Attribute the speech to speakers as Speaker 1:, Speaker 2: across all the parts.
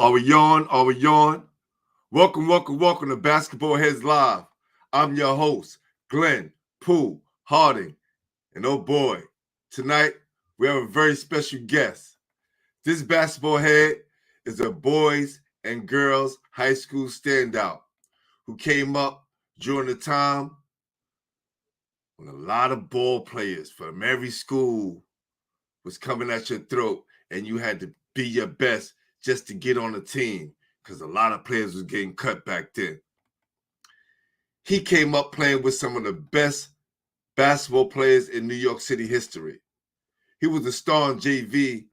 Speaker 1: Are we on? Are we on? Welcome to Basketball Heads Live. I'm your host, Glenn Pooh Harding. And oh boy, tonight we have a very special guest. This basketball head is a boys and girls high school standout who came up during the time when a lot of ball players from every school was coming at your throat and you had to be your best just to get on the team because a lot of players was getting cut back then. He came up playing with some of the best basketball players in New York City history. He was a star on JV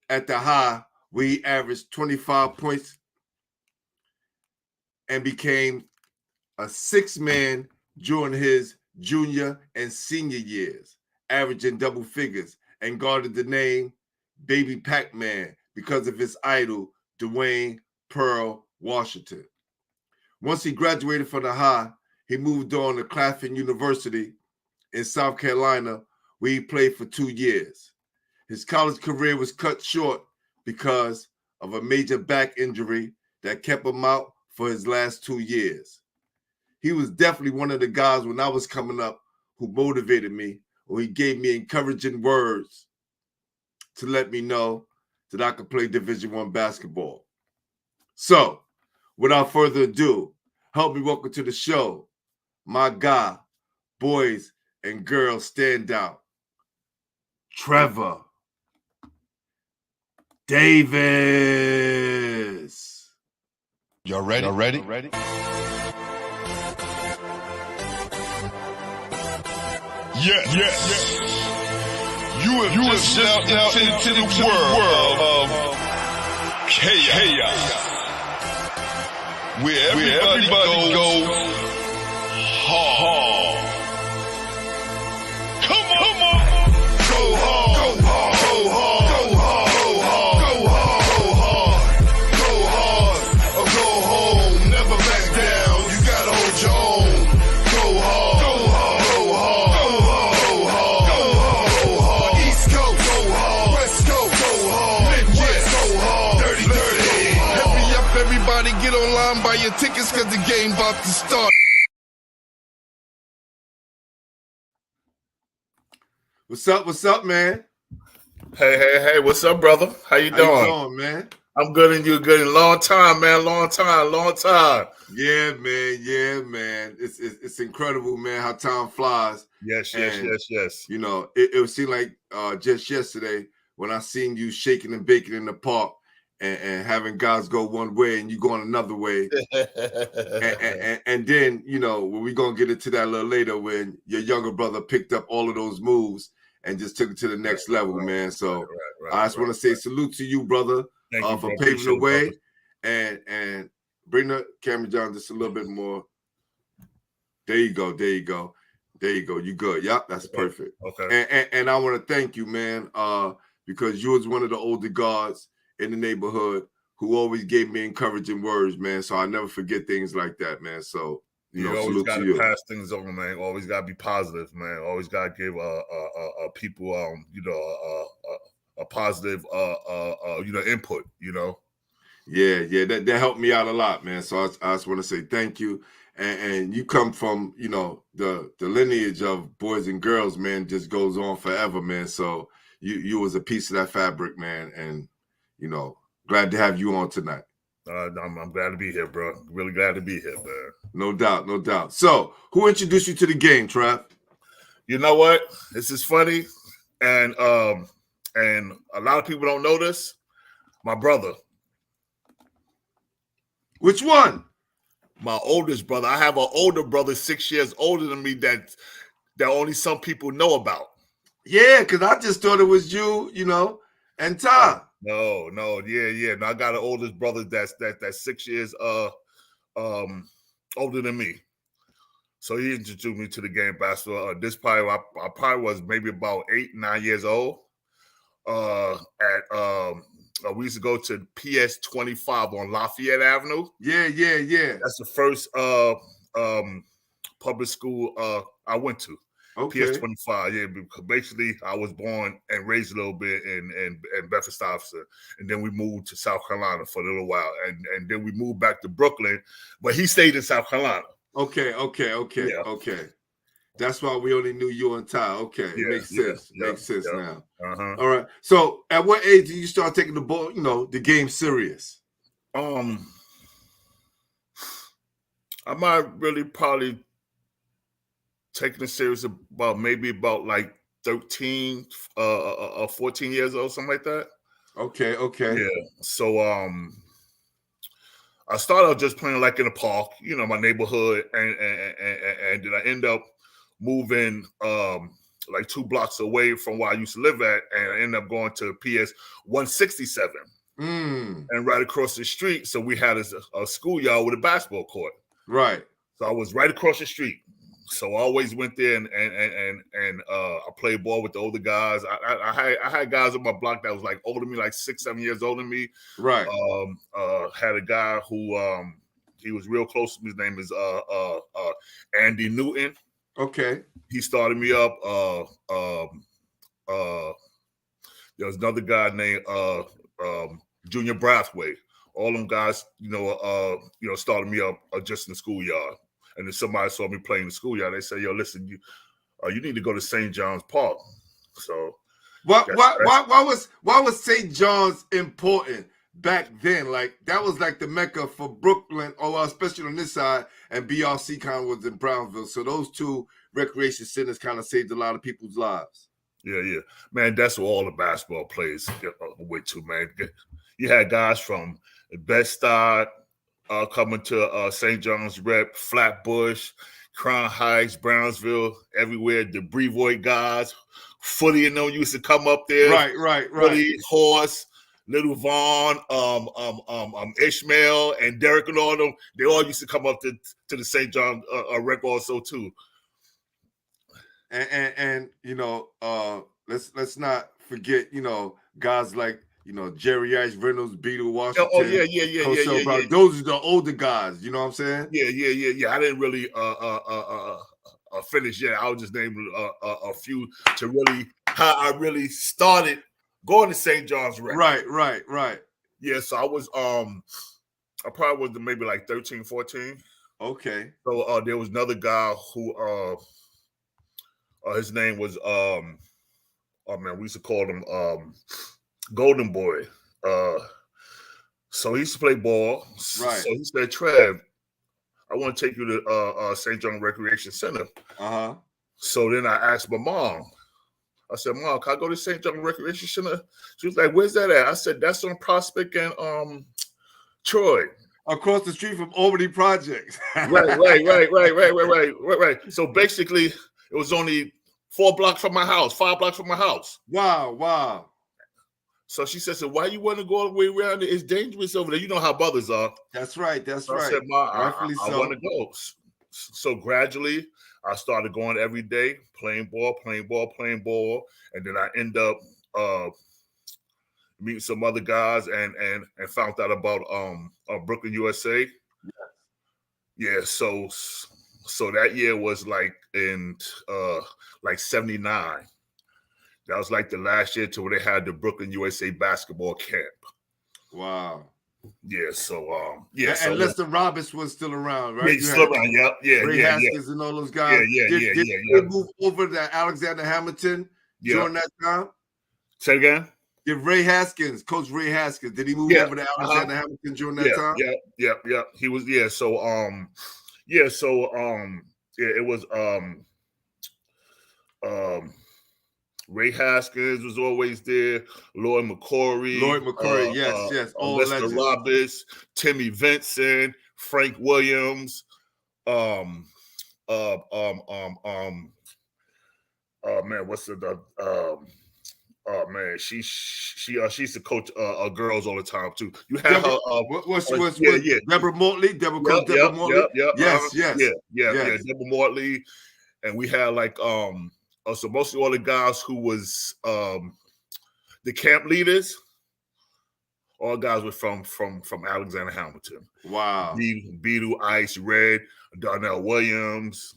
Speaker 1: at the high where he averaged 25 points and became a six-man during his junior and senior years, averaging double figures, and guarded the name Baby Pac-Man because of his idol, Dwayne Pearl Washington. Once he graduated from the high, he moved on to Claflin University in South Carolina, where he played for 2 years. His college career was cut short because of a major back injury that kept him out for his last 2 years. He was definitely one of the guys when I was coming up who motivated me, or he gave me encouraging words to let me know that I could play Division I basketball. So, without further ado, help me welcome to the show my guy, boys and girls standout, Trevor Davis.
Speaker 2: Y'all ready? Yes. You have just stepped out into the world of chaos. Where everybody goes hard. Come on. Go hard. Go hard. Go hard. Go hard. Go hard. Go hard. Or go home. Never back down. You gotta hold your own. Go hard. Go hard. Go hard. Go hard. Go hard. Go hard. East Coast. Go hard. West Coast. Go hard. Midwest. Go hard. Dirty. Hurry up, everybody. Get online, buy your tickets, cause the game about to start.
Speaker 1: What's up, man?
Speaker 3: Hey, what's up, brother? How you doing?
Speaker 1: How you doing, man?
Speaker 3: I'm good and you good. Long time, man. Long time.
Speaker 1: Yeah, man. It's incredible, man, how time flies.
Speaker 3: Yes.
Speaker 1: You know, it seemed like just yesterday when I seen you shaking and baking in the park and having guys go one way and you going another way. and then, you know, we're going to get into that a little later when your younger brother picked up all of those moves and just took it to the next level, man. So I just want to say salute to you, brother, for paving the way. And bring the camera down just a little bit more. There you go. You good. Yep, that's perfect.
Speaker 3: Okay.
Speaker 1: And I want to thank you, man, because you was one of the older guards in the neighborhood who always gave me encouraging words, man. So I never forget things like that, man. So
Speaker 3: you always got to pass things on, man. Always got to be positive, man. Always got to give people a positive input, you know.
Speaker 1: Yeah, that helped me out a lot, man. So I just want to say thank you. And you come from, you know, the lineage of boys and girls, man, just goes on forever, man. So you was a piece of that fabric, man. And, you know, glad to have you on tonight.
Speaker 3: I'm glad to be here, bro. Really glad to be here, man.
Speaker 1: No doubt. So, who introduced you to the game, Trav?
Speaker 3: You know what? This is funny, and a lot of people don't know this. My brother.
Speaker 1: Which one?
Speaker 3: My oldest brother. I have an older brother, 6 years older than me, that only some people know about.
Speaker 1: Yeah, because I just thought it was you, you know, and Todd.
Speaker 3: No, yeah. No, I got an oldest brother that's 6 years older than me. So he introduced me to the game of basketball. I probably was maybe about 8, 9 years old. We used to go to PS 25 on Lafayette Avenue.
Speaker 1: Yeah.
Speaker 3: That's the first public school I went to.
Speaker 1: Okay.
Speaker 3: PS25, yeah, because basically I was born and raised a little bit in Bedford-Stuyvesant, and then we moved to South Carolina for a little while, and then we moved back to Brooklyn, but he stayed in South Carolina.
Speaker 1: Okay. That's why we only knew you and Ty. Okay, it makes sense. Makes sense now. All right. So, at what age did you start taking the ball? The game serious?
Speaker 3: I might really probably taking it serious about like 13, 14 years old, something like that.
Speaker 1: Okay.
Speaker 3: Yeah. So I started out just playing like in the park, my neighborhood, and then I end up moving like 2 blocks away from where I used to live at, and I ended up going to PS 167. And right across the street, so we had a schoolyard with a basketball court.
Speaker 1: Right.
Speaker 3: So I was right across the street. So I always went there and I played ball with the older guys. I had guys on my block that was like older than me, like 6, 7 years older than me.
Speaker 1: Right.
Speaker 3: Had a guy who he was real close to me. His name is Andy Newton.
Speaker 1: Okay.
Speaker 3: He started me up. There was another guy named Junior Brathwaite. All them guys, started me up just in the schoolyard. And then somebody saw me playing in the schoolyard. They said, "Yo, listen, you need to go to St. John's Park." So,
Speaker 1: why was St. John's important back then? Like that was like the mecca for Brooklyn, or especially on this side, and BRC kind of was in Brownsville. So those 2 recreation centers kind of saved a lot of people's lives.
Speaker 3: Yeah, man. That's where all the basketball players went to, man. You had guys from Bed-Stuy coming to St. John's Rep, Flatbush, Crown Heights, Brownsville, everywhere. The Brevoort guys, Footy and them used to come up there.
Speaker 1: Right.
Speaker 3: Footy, Horse, Little Vaughn, Ishmael, and Derek and all them. They all used to come up to the St. John Rep also too.
Speaker 1: And let's not forget, guys like Jerry Ice Reynolds, Beetle Washington.
Speaker 3: Oh yeah.
Speaker 1: Those are the older guys. You know what I'm saying?
Speaker 3: Yeah. I didn't really finish yet. I was just naming a few to really how I really started going to St. John's Rep.
Speaker 1: Right.
Speaker 3: Yeah, so I was I probably was maybe like 13, 14.
Speaker 1: Okay.
Speaker 3: So there was another guy who his name was we used to call him Golden Boy. So he used to play ball.
Speaker 1: Right.
Speaker 3: So he said, "Trev, I want to take you to St. John Recreation Center." So then I asked my mom. I said, "Mom, can I go to St. John Recreation Center?" She was like, "Where's that at?" I said, "That's on Prospect and Troy."
Speaker 1: Across the street from Albany Projects.
Speaker 3: Right. So basically, it was only 4 blocks from my house, 5 blocks from my house.
Speaker 1: Wow.
Speaker 3: So she said, "So why you want to go all the way around? It's dangerous over there. You know how brothers are."
Speaker 1: That's right.
Speaker 3: So I said, "Ma, I want to go." So gradually, I started going every day, playing ball, and then I end up meeting some other guys and found out about Brooklyn, USA. Yeah. So that year was like in like 79. That was like the last year to where they had the Brooklyn, USA basketball camp.
Speaker 1: Wow.
Speaker 3: Yeah. So
Speaker 1: And Lester Roberts was still around, right?
Speaker 3: Yeah, he's still around. Yeah.
Speaker 1: Ray Haskins and all those guys. Did they move over to Alexander Hamilton during that time?
Speaker 3: Say again.
Speaker 1: Did Ray Haskins, Coach Ray Haskins, did he move over to Alexander Hamilton during that time?
Speaker 3: Yeah. He was. So it was Ray Haskins was always there. Lloyd McCory,
Speaker 1: yes. All
Speaker 3: Lester Roberts, Timmy Vincent, Frank Williams. She used to coach girls all the time too. You had
Speaker 1: Deborah Mortley? Deborah Mortley? Yes.
Speaker 3: Deborah Mortley. And we had like so mostly all the guys who was the camp leaders, all guys were from Alexander Hamilton.
Speaker 1: Wow.
Speaker 3: Beetle, Ice, Red, Darnell Williams,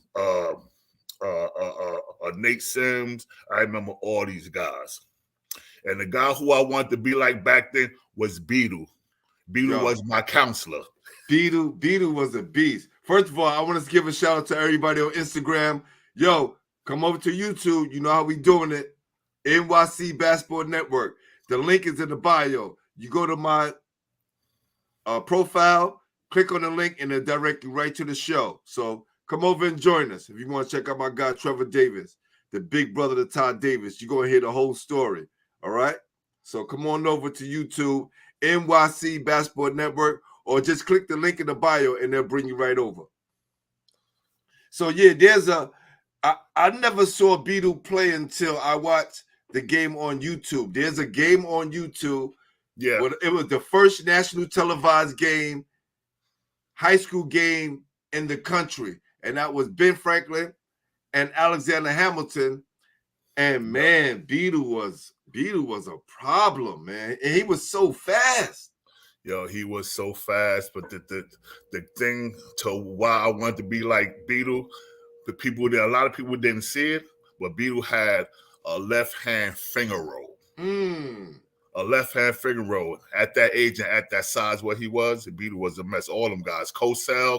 Speaker 3: Nate Sims. I remember all these guys. And the guy who I wanted to be like back then was Beetle. Beetle was my counselor.
Speaker 1: Beetle was a beast. First of all, I want to give a shout out to everybody on Instagram. Yo, come over to YouTube. You know how we doing it. NYC Basketball Network. The link is in the bio. You go to my profile, click on the link, and it'll direct you right to the show. So come over and join us. If you want to check out my guy, Trevor Davis, the big brother to Todd Davis, you're going to hear the whole story. All right? So come on over to YouTube, NYC Basketball Network, or just click the link in the bio, and they'll bring you right over. So, yeah, I never saw Beetle play until I watched the game on YouTube. There's a game on YouTube.
Speaker 3: Yeah.
Speaker 1: It was the first national televised game, high school game in the country. And that was Ben Franklin and Alexander Hamilton. And, man, Beetle was a problem, man. And he was so fast.
Speaker 3: Yo, he was so fast. But the thing to why I wanted to be like Beetle, a lot of people didn't see it, but Beetle had a left-hand finger roll. A left-hand finger roll. At that age and at that size what he was, Beetle was a mess. All them guys. Cosell,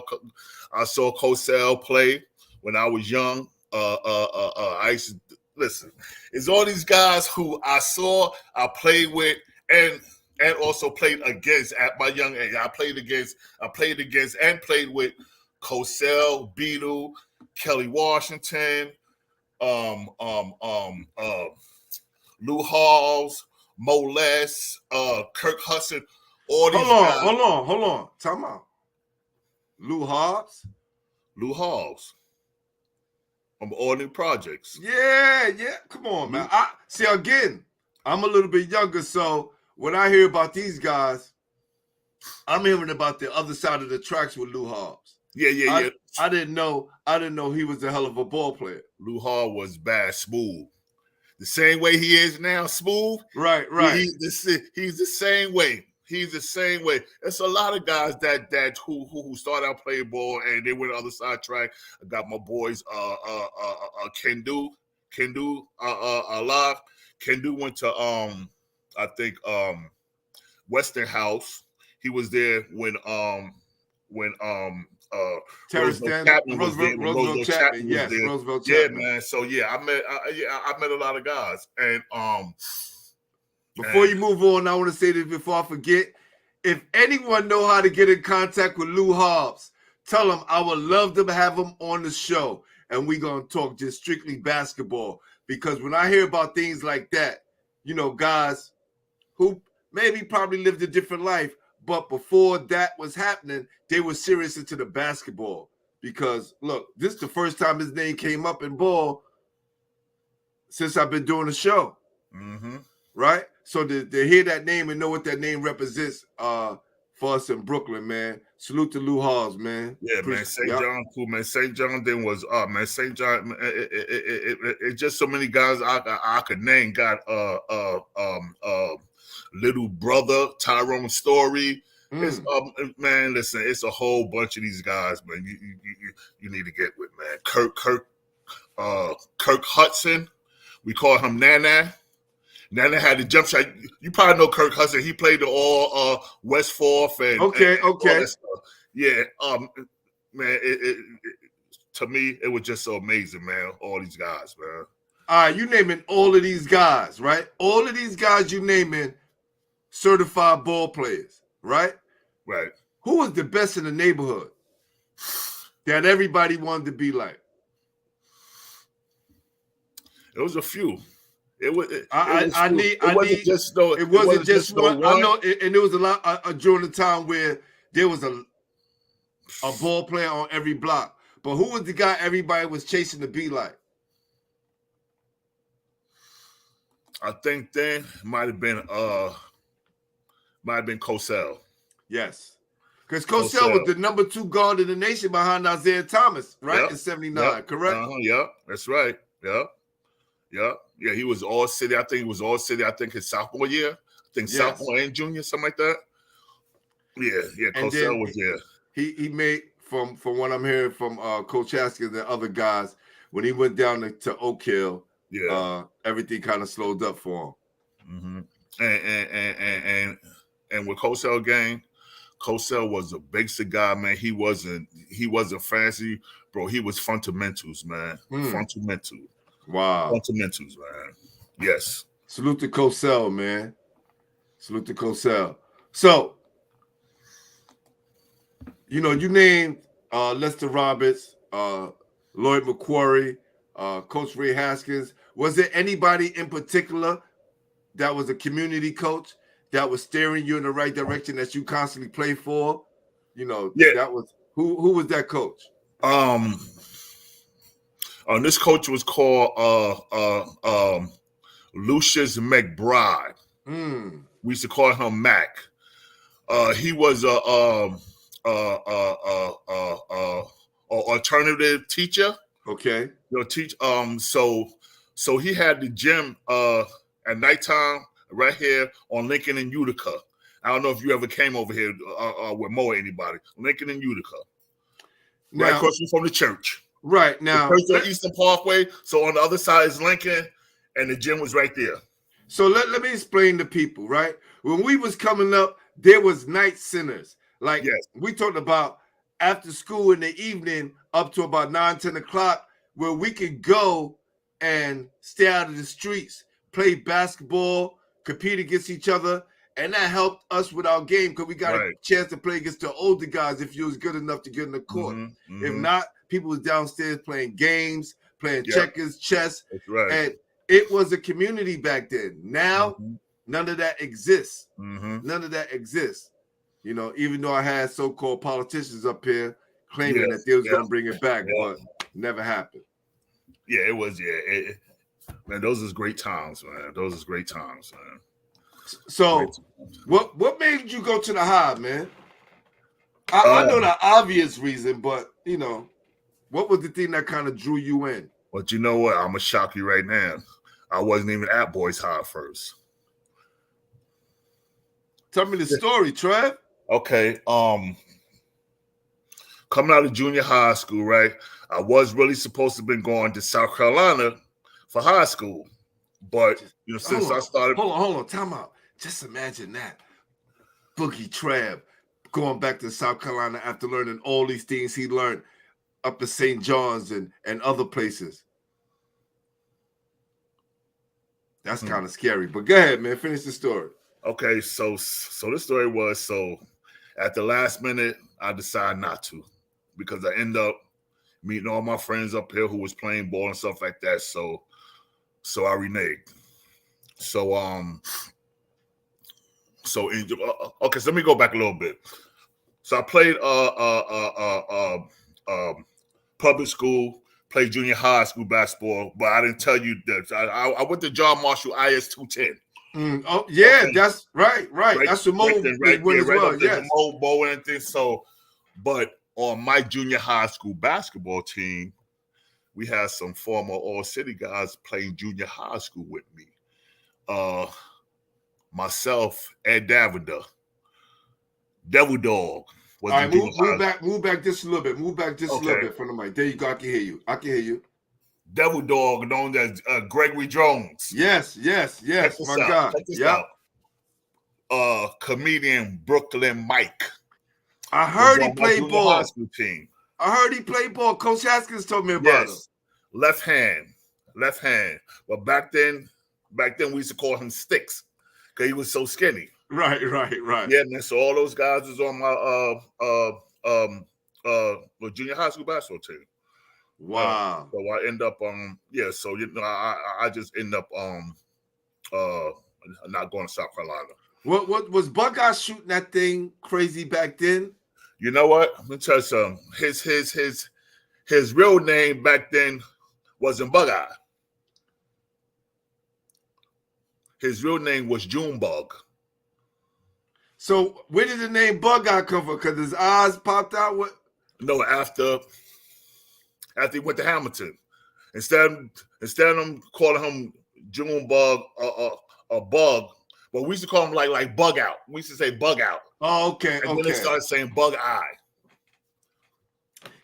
Speaker 3: I saw Cosell play when I was young. I used to listen. It's all these guys who I saw, I played with, and also played against at my young age. I played against and played with Cosell, Beetle, Kelly Washington, Lou Halls, Moles, Kirk Hudson, all these guys.
Speaker 1: Hold on. Time out. Lou Halls?
Speaker 3: Lou Halls. From all new projects.
Speaker 1: Yeah. Come on, man. Again, I'm a little bit younger, so when I hear about these guys, I'm hearing about the other side of the tracks with Lou Halls.
Speaker 3: Yeah.
Speaker 1: I didn't know he was a hell of a ball player.
Speaker 3: Lou Hall was bad, smooth. The same way he is now, smooth.
Speaker 1: Right.
Speaker 3: He's the same way. He's the same way. There's a lot of guys that who started out playing ball and they went the other side track. I got my boys Kendu alive. Kendu went to I think Westinghouse. He was there when Roosevelt Chapman was there. Roosevelt Chapman was there.
Speaker 1: Roosevelt Chapman.
Speaker 3: Yeah, man. So I met a lot of guys. And
Speaker 1: before you move on, I want to say this before I forget. If anyone know how to get in contact with Lou Hobbs, tell him I would love to have him on the show, and we're gonna talk just strictly basketball. Because when I hear about things like that, guys who probably lived a different life, but before that was happening, they were serious into the basketball. Because look, this is the first time his name came up in ball since I've been doing the show.
Speaker 3: Mm-hmm.
Speaker 1: Right? So to hear that name and know what that name represents for us in Brooklyn, man. Salute to Lou Halls, man.
Speaker 3: Yeah, man. St. John, cool, man. St. John then was man. St. John, it's just so many guys I could name. Got little brother Tyrone Story. It's man, listen, it's a whole bunch of these guys, man. You need to get with, man. Kirk Hudson. We call him Nana. Nana had the jump shot. You probably know Kirk Hudson. He played the all West Fourth and
Speaker 1: okay.
Speaker 3: All that stuff. Yeah, man. To me, it was just so amazing, man. All these guys, man.
Speaker 1: All right, you naming all of these guys, right? All of these guys you naming certified ball players, right?
Speaker 3: Right.
Speaker 1: Who was the best in the neighborhood that everybody wanted to be like?
Speaker 3: It was a few. It wasn't just one.
Speaker 1: I know, and there was a lot during the time where there was a ball player on every block. But who was the guy everybody was chasing to be like?
Speaker 3: I think then might have been Cosell.
Speaker 1: Yes. Because Cosell was the number 2 guard in the nation behind Isaiah Thomas, right?
Speaker 3: Yep.
Speaker 1: In 79, correct?
Speaker 3: Yeah, that's right. Yeah, he was all city. I think he was all city. I think his sophomore year. I think sophomore and junior, something like that. Yeah. Cosell was there.
Speaker 1: He made, from what I'm hearing from Coach Haskins and other guys, when he went down to Oak Hill,
Speaker 3: Yeah.
Speaker 1: everything kind of slowed up for him.
Speaker 3: Mm-hmm. And with Cosell gang, Cosell was a basic guy, man. He wasn't fancy, bro. He was fundamentals, man. Fundamental.
Speaker 1: Wow.
Speaker 3: Fundamentals, man. Yes.
Speaker 1: Salute to Cosell, man. Salute to Cosell. So, you know, you named Lester Roberts, Lloyd McQuarrie, Coach Ray Haskins. Was there anybody in particular that was a community coach that was steering you in the right direction that you constantly play for? You know, that was who was that coach?
Speaker 3: This coach was called Lucius McBride. We used to call him Mac. He was a alternative teacher.
Speaker 1: Okay.
Speaker 3: So he had the gym at nighttime right here on Lincoln and Utica. I don't know if you ever came over here with Mo or anybody. Lincoln and Utica. Now, right across from the church.
Speaker 1: Right now.
Speaker 3: The church on Eastern Parkway. So on the other side is Lincoln, and the gym was right there.
Speaker 1: So let me explain to people, right? When we was coming up, there was night centers. Like we talked about after school in the evening up to about 9, 10 o'clock, where we could go and stay out of the streets, play basketball, compete against each other. And that helped us with our game because we got a chance to play against the older guys if you was good enough to get in the court. If not, people was downstairs playing games, playing checkers, chess.
Speaker 3: That's right.
Speaker 1: And it was a community back then. Now, none of that exists. None of that exists. You know, even though I had so-called politicians up here claiming that they was going to bring it back, but never happened.
Speaker 3: Yeah, it was. Man, those is great times, man. Those is great times, man.
Speaker 1: So, what made you go to the Hive, man? I know the obvious reason, but you know, what was the thing that kind of drew you in?
Speaker 3: But you know what? I'm gonna shock you right now. I wasn't even at Boys High first.
Speaker 1: Tell me the story, Trev.
Speaker 3: Okay. Coming out of junior high school, right? I was really supposed to have been going to South Carolina for high school, but you know, since I started.
Speaker 1: Hold on, time out. Just imagine that. Boogie Trev going back to South Carolina after learning all these things he learned up at St. John's and other places. That's kind of scary. But go ahead, man. Finish the story.
Speaker 3: Okay, so the story was, at the last minute, I decided not to because I end up meeting all my friends up here who was playing ball and stuff like that. So I reneged. So let me go back a little bit. So I played public school, played junior high school basketball, but I didn't tell you that I went to John Marshall IS 210.
Speaker 1: Oh yeah, okay. That's right. That's the Mo win as well.
Speaker 3: Yes, Mo and things. So, but on my junior high school basketball team, we had some former All-City guys playing junior high school with me. Myself, Ed Davida, Devil Dog.
Speaker 1: All right, move back just a little bit. Move back just a little bit from the mic. There you go. I can hear you.
Speaker 3: Devil Dog, known as Gregory Jones.
Speaker 1: Yes, my God.
Speaker 3: Yeah. Comedian Brooklyn Mike.
Speaker 1: I heard he played ball.
Speaker 3: High school team.
Speaker 1: I heard he played ball. Coach Haskins told me about him.
Speaker 3: Left hand. But back then we used to call him Sticks because he was so skinny.
Speaker 1: Right.
Speaker 3: Yeah, man. So all those guys was on my junior high school basketball team.
Speaker 1: Wow.
Speaker 3: So I end up so you know I just end up not going to South Carolina.
Speaker 1: What was Buckeye shooting that thing crazy back then?
Speaker 3: You know what? Let me tell you something. His real name back then wasn't Bug-Eye. His real name was Junebug.
Speaker 1: So where did the name Bug-Eye come from? Because his eyes popped out? What?
Speaker 3: No, after he went to Hamilton. Instead of them calling him Junebug or Bug, but we used to call him like Bug Out. We used to say Bug Out.
Speaker 1: Oh, okay.
Speaker 3: And then they started saying Bug-Eye.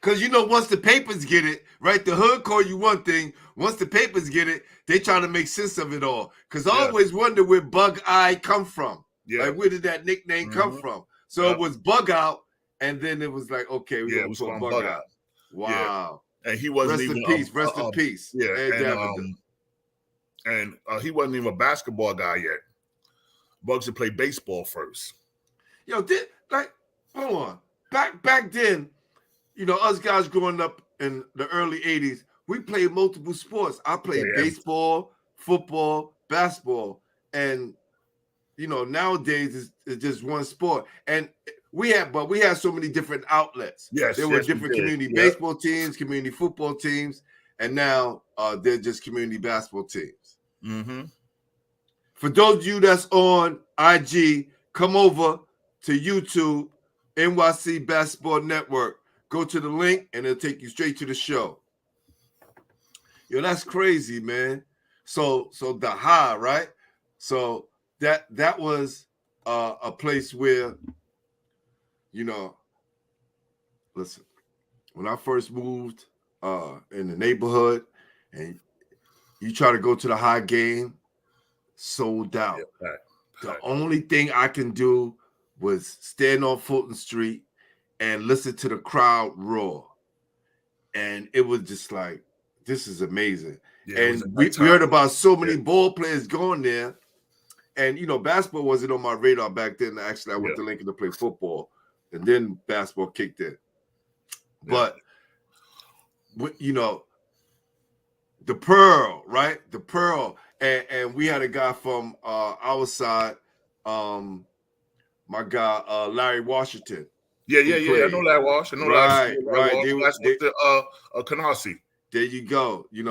Speaker 1: Because once the papers get it, right? The hood call you one thing. Once the papers get it, they try to make sense of it all. Because I always wonder where Bug Eye come from.
Speaker 3: Yeah.
Speaker 1: Like, where did that nickname come from? So it was Bug Out, and then it was like, okay, we're going to put Bug Out. Wow.
Speaker 3: Yeah. And he wasn't
Speaker 1: rest
Speaker 3: even
Speaker 1: in peace. Rest in peace.
Speaker 3: Yeah. And he wasn't even a basketball guy yet. Bugs had played baseball first.
Speaker 1: Hold on. Back then, us guys growing up in the early 80s, we played multiple sports. I played baseball, football, basketball, and nowadays it's just one sport. And we had so many different outlets.
Speaker 3: Yes,
Speaker 1: there were different community baseball teams, community football teams, and now they're just community basketball teams.
Speaker 3: Mm-hmm.
Speaker 1: For those of you that's on IG, come over to YouTube, NYC Basketball Network. Go to the link, and it'll take you straight to the show. That's crazy, man. So the High, right? So that was a place where, listen, when I first moved in the neighborhood, and you try to go to the High game, sold out.
Speaker 3: Yeah, right.
Speaker 1: The only thing I can do was stand on Fulton Street and listen to the crowd roar. And it was just like, this is amazing.
Speaker 3: Yeah,
Speaker 1: and we heard about so many ball players going there. And, basketball wasn't on my radar back then. Actually, I went to Lincoln to play football. And then basketball kicked in. Yeah. But, the Pearl, right? The Pearl. And we had a guy from our side, my guy, Larry Washington.
Speaker 3: Yeah. I know Larry Wash. I know
Speaker 1: right.
Speaker 3: They with Canarsie.
Speaker 1: There you go. I'm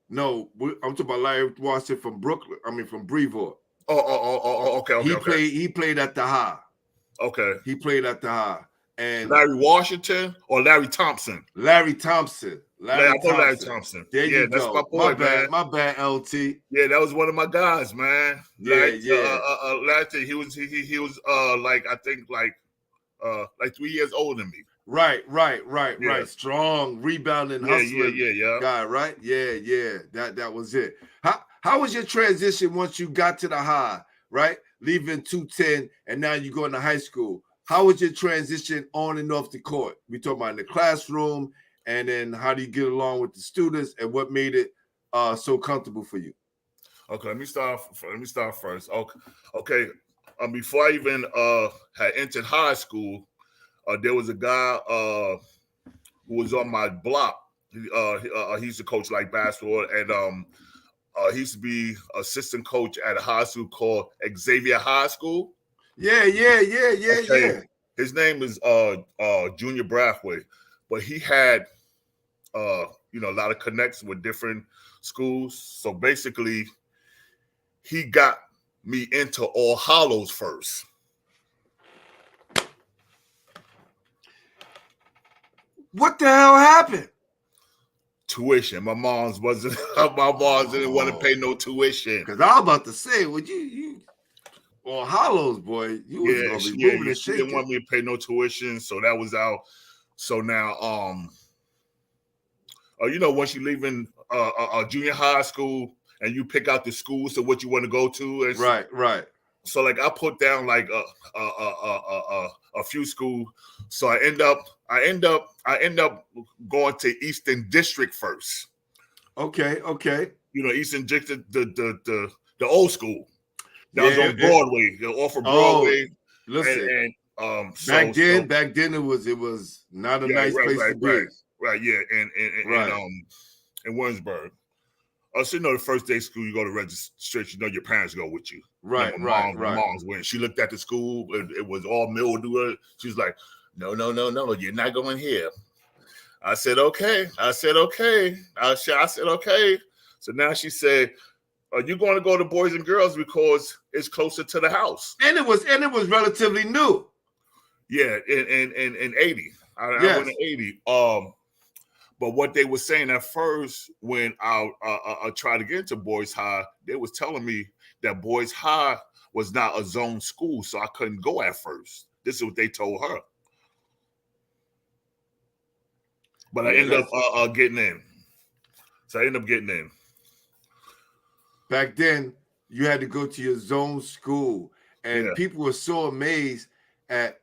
Speaker 1: talking about Larry Washington from Brooklyn. I mean, from Brevard.
Speaker 3: Okay.
Speaker 1: He played at the High.
Speaker 3: Okay.
Speaker 1: He played at the High. And
Speaker 3: Larry Washington or Larry Thompson?
Speaker 1: Larry Thompson.
Speaker 3: Larry Thompson.
Speaker 1: There you
Speaker 3: that's
Speaker 1: go.
Speaker 3: My boy, man.
Speaker 1: My bad, LT.
Speaker 3: Yeah, that was one of my guys, man.
Speaker 1: Yeah.
Speaker 3: Last year he was like 3 years older than me.
Speaker 1: Right. Strong, rebounding, hustling guy, right? Yeah. That was it. How was your transition once you got to the High, right? Leaving 210 and now you going to high school. How was your transition on and off the court? We talk about in the classroom, and then how do you get along with the students, and what made it so comfortable for you?
Speaker 3: Okay, let me start first. Okay. Before I even had entered high school, there was a guy who was on my block. He used to coach like basketball, and he used to be assistant coach at a high school called Xavier High School.
Speaker 1: Yeah.
Speaker 3: His name is Junior Brathwaite, but he had a lot of connections with different schools. So basically, he got me into All Hallows first.
Speaker 1: What the hell happened?
Speaker 3: Tuition. My mom's didn't want to pay no tuition.
Speaker 1: Because I was about to say, would you All Hallows, boy, you was gonna be moving and shaking.
Speaker 3: She didn't want me to pay no tuition, so that was out. So now, once you leaving a junior high school and you pick out the schools to what you want to go to, and
Speaker 1: right.
Speaker 3: So like I put down like a few schools. So I end up going to Eastern District first.
Speaker 1: Okay.
Speaker 3: Eastern District, the old school. That was on Broadway. Off of Broadway.
Speaker 1: Listen. Back then it was not a nice place to be.
Speaker 3: Right, yeah, in Williamsburg. So the first day of school, you go to registration. Your parents go with you.
Speaker 1: Right.
Speaker 3: Mom's went. She looked at the school. It was all mildew. She's like, no, you're not going here. I said okay. I said okay. So now she said, are you going to go to Boys and Girls because it's closer to the house?
Speaker 1: And it was relatively new.
Speaker 3: Yeah, in 80. I went in 80. But what they were saying at first when I tried to get into Boys High, they was telling me that Boys High was not a zone school, so I couldn't go at first. This is what they told her. But I
Speaker 1: Yeah,
Speaker 3: ended up getting in. So I ended up getting in.
Speaker 1: Back then, you had to go to your zone school, and
Speaker 3: Yeah.
Speaker 1: people were so amazed at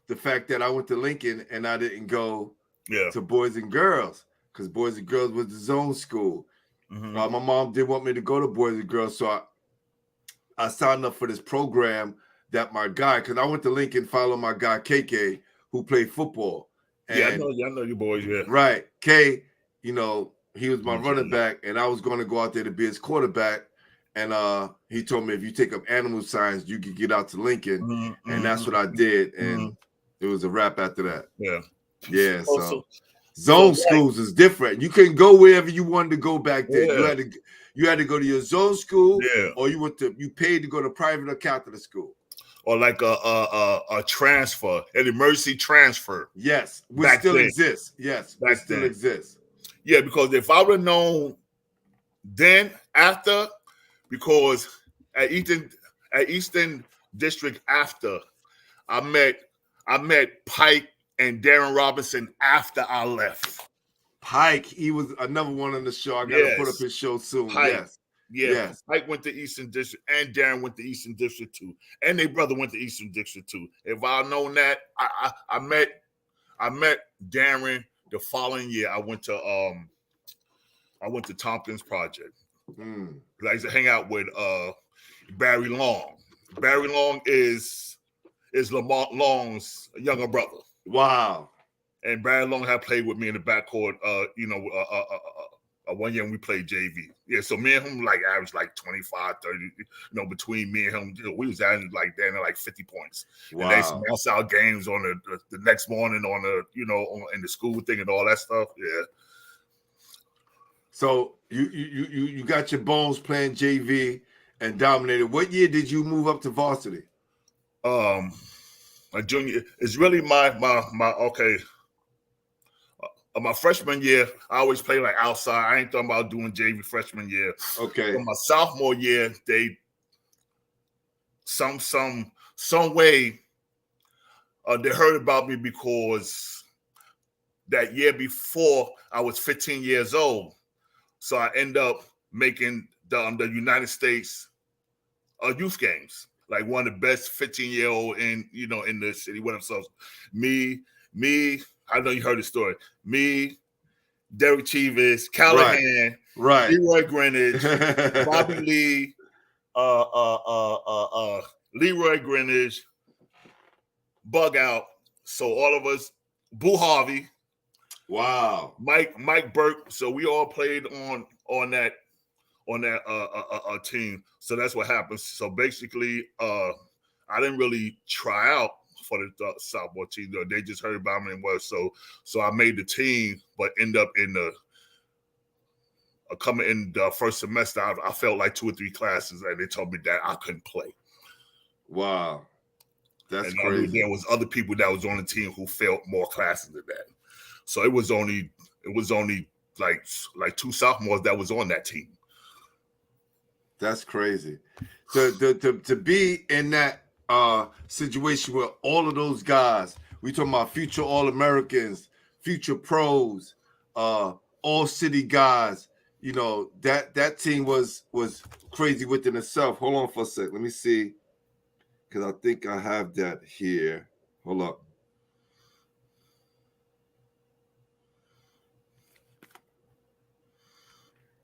Speaker 1: the fact that I went to Lincoln and I didn't go
Speaker 3: Yeah.
Speaker 1: to Boys and Girls, because Boys and Girls was the zone school.
Speaker 3: Mm-hmm.
Speaker 1: My mom didn't want me to go to Boys and Girls, so I signed up for this program that my guy, because I went to Lincoln, followed my guy KK, who played football.
Speaker 3: Yeah,
Speaker 1: And
Speaker 3: I know you boys. Yeah.
Speaker 1: right, K, he was my
Speaker 3: Yeah.
Speaker 1: running back, and I was going to go out there to be his quarterback. And he told me if you take up animal science, you could get out to Lincoln,
Speaker 3: Mm-hmm.
Speaker 1: and that's what I did. And
Speaker 3: Mm-hmm.
Speaker 1: it was a wrap after that.
Speaker 3: Yeah.
Speaker 1: Yeah, so
Speaker 3: So
Speaker 1: zone schools is different. You couldn't go wherever you wanted to go back then.
Speaker 3: Yeah.
Speaker 1: You had to go to your zone school,
Speaker 3: Yeah.
Speaker 1: or you paid to go to private or Catholic school.
Speaker 3: Or like a transfer, an emergency transfer.
Speaker 1: Yes, which
Speaker 3: Back
Speaker 1: still
Speaker 3: then.
Speaker 1: exists. Yes,
Speaker 3: Back
Speaker 1: it still
Speaker 3: then.
Speaker 1: exists.
Speaker 3: Yeah, because if I would have known then after, because at Eastern District after, I met Pike and Darren Robinson after I left.
Speaker 1: Pike, he was another one on the show. I gotta put up his show soon.
Speaker 3: Pike.
Speaker 1: Yes.
Speaker 3: Yeah,
Speaker 1: Yes.
Speaker 3: Pike went to Eastern District, and Darren went to Eastern District too, and their brother went to Eastern District too. If I'd known that, I met Darren the following year. I went to Tompkins Project. I used to hang out with Barry Long. Barry Long is Lamont Long's younger brother.
Speaker 1: Wow.
Speaker 3: And Barry Long had played with me in the backcourt. One year when we played JV. Yeah, so me and him like averaged like 25, 30, between me and him, we was averaging like down to like 50 points. Wow. And they used to announce our games on the next morning on in the school thing and all that stuff. Yeah.
Speaker 1: So you got your bones playing JV and dominated. What year did you move up to varsity?
Speaker 3: My junior. It's really my freshman year, I always play like outside. I ain't talking about doing JV freshman year.
Speaker 1: Okay.
Speaker 3: But my sophomore year, they some way they heard about me because that year before I was 15 years old. So I end up making the United States youth games, like one of the best 15-year-old in the city. What so me. I know you heard the story. Me, Derek Chivas, Callahan,
Speaker 1: right.
Speaker 3: Leroy Greenwich, Bobby Lee, Leroy Greenwich, Bug Out. So all of us, Boo Harvey,
Speaker 1: wow,
Speaker 3: Mike Burke. So we all played on that team. So that's what happens. So basically, I didn't really try out for the softball team. They just heard about me and so I made the team, but end up in coming in the first semester. I felt like 2 or 3 classes, and they told me that I couldn't play.
Speaker 1: Wow, that's crazy.
Speaker 3: I knew there was other people that was on the team who failed more classes than that. So it was only like 2 sophomores that was on that team.
Speaker 1: That's crazy. To be in that situation where all of those guys, we talking about future All-Americans, future pros, all city guys, that team was crazy within itself. Hold on for a sec. Let me see. Because I think I have that here. Hold up.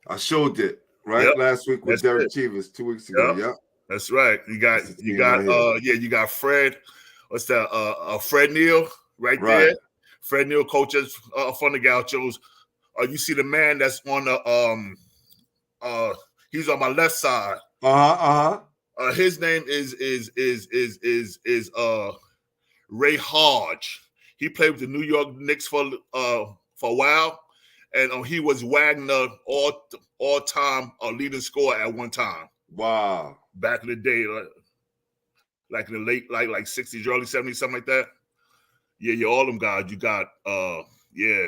Speaker 1: I showed it last week with Derek Chivas 2 weeks ago. Yep.
Speaker 3: That's right. You got Fred. What's that? Fred Neal right there. Fred Neal coaches from the Gauchos. You see the man that's on the he's on my left side. His name is Ray Hodge. He played with the New York Knicks for a while, and he was Wagner all-time leading scorer at one time.
Speaker 1: Wow!
Speaker 3: Back in the day, like in the late like 60s, early 70s, something like that. Yeah, all them guys. You got yeah.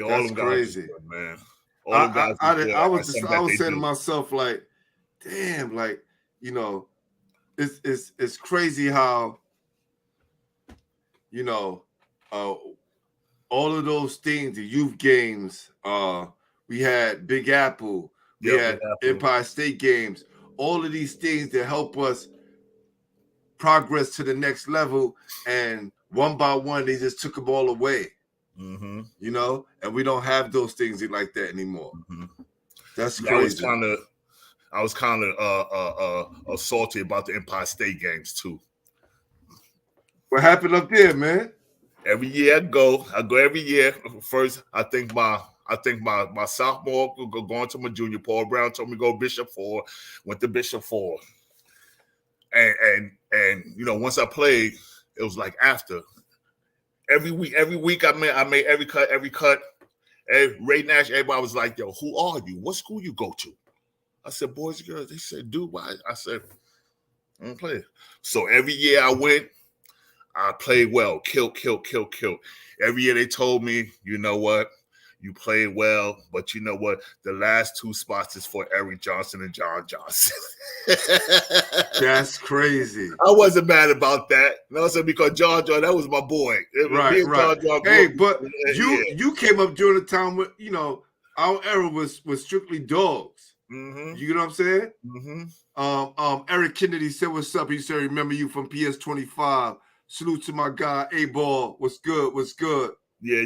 Speaker 3: All
Speaker 1: That's
Speaker 3: them guys,
Speaker 1: crazy,
Speaker 3: man.
Speaker 1: All them guys. I was saying to myself, like, damn, like, it's crazy how, all of those things, the youth games, we had Big Apple, we
Speaker 3: Yep,
Speaker 1: had
Speaker 3: Big Apple.
Speaker 1: Empire State Games, all of these things that help us progress to the next level, and one by one they just took them all away.
Speaker 3: Mm-hmm.
Speaker 1: You know, and we don't have those things like that anymore.
Speaker 3: Mm-hmm.
Speaker 1: That's
Speaker 3: Yeah,
Speaker 1: crazy.
Speaker 3: I was kind of salty about the Empire State Games too.
Speaker 1: What happened up there, man?
Speaker 3: Every year I go every year. First, I think my sophomore going to my junior. Paul Brown told me to go Bishop 4. Went to Bishop 4, and you know, once I played, it was like after every week I made every cut. Ray Nash, everybody was like, "Yo, who are you? What school you go to?" I said, "Boys and girls." They said, "Dude, why?" I said, "I don't play." So every year I went, I played well, killed. Every year they told me, "You know what? You played well, but you know what? The last 2 spots is for Eric Johnson and John Johnson."
Speaker 1: That's crazy.
Speaker 3: I wasn't mad about that. You know what I'm saying? Because John, that was my boy.
Speaker 1: Right.
Speaker 3: John
Speaker 1: Hey, but you came up during the time when, you know, our era was strictly dogs.
Speaker 3: Mm-hmm.
Speaker 1: You know what I'm saying?
Speaker 3: Mm-hmm.
Speaker 1: Eric Kennedy said, "What's up?" He said, "Remember you from PS25. Salute to my guy, A-Ball. What's good? What's good?"
Speaker 3: Yeah.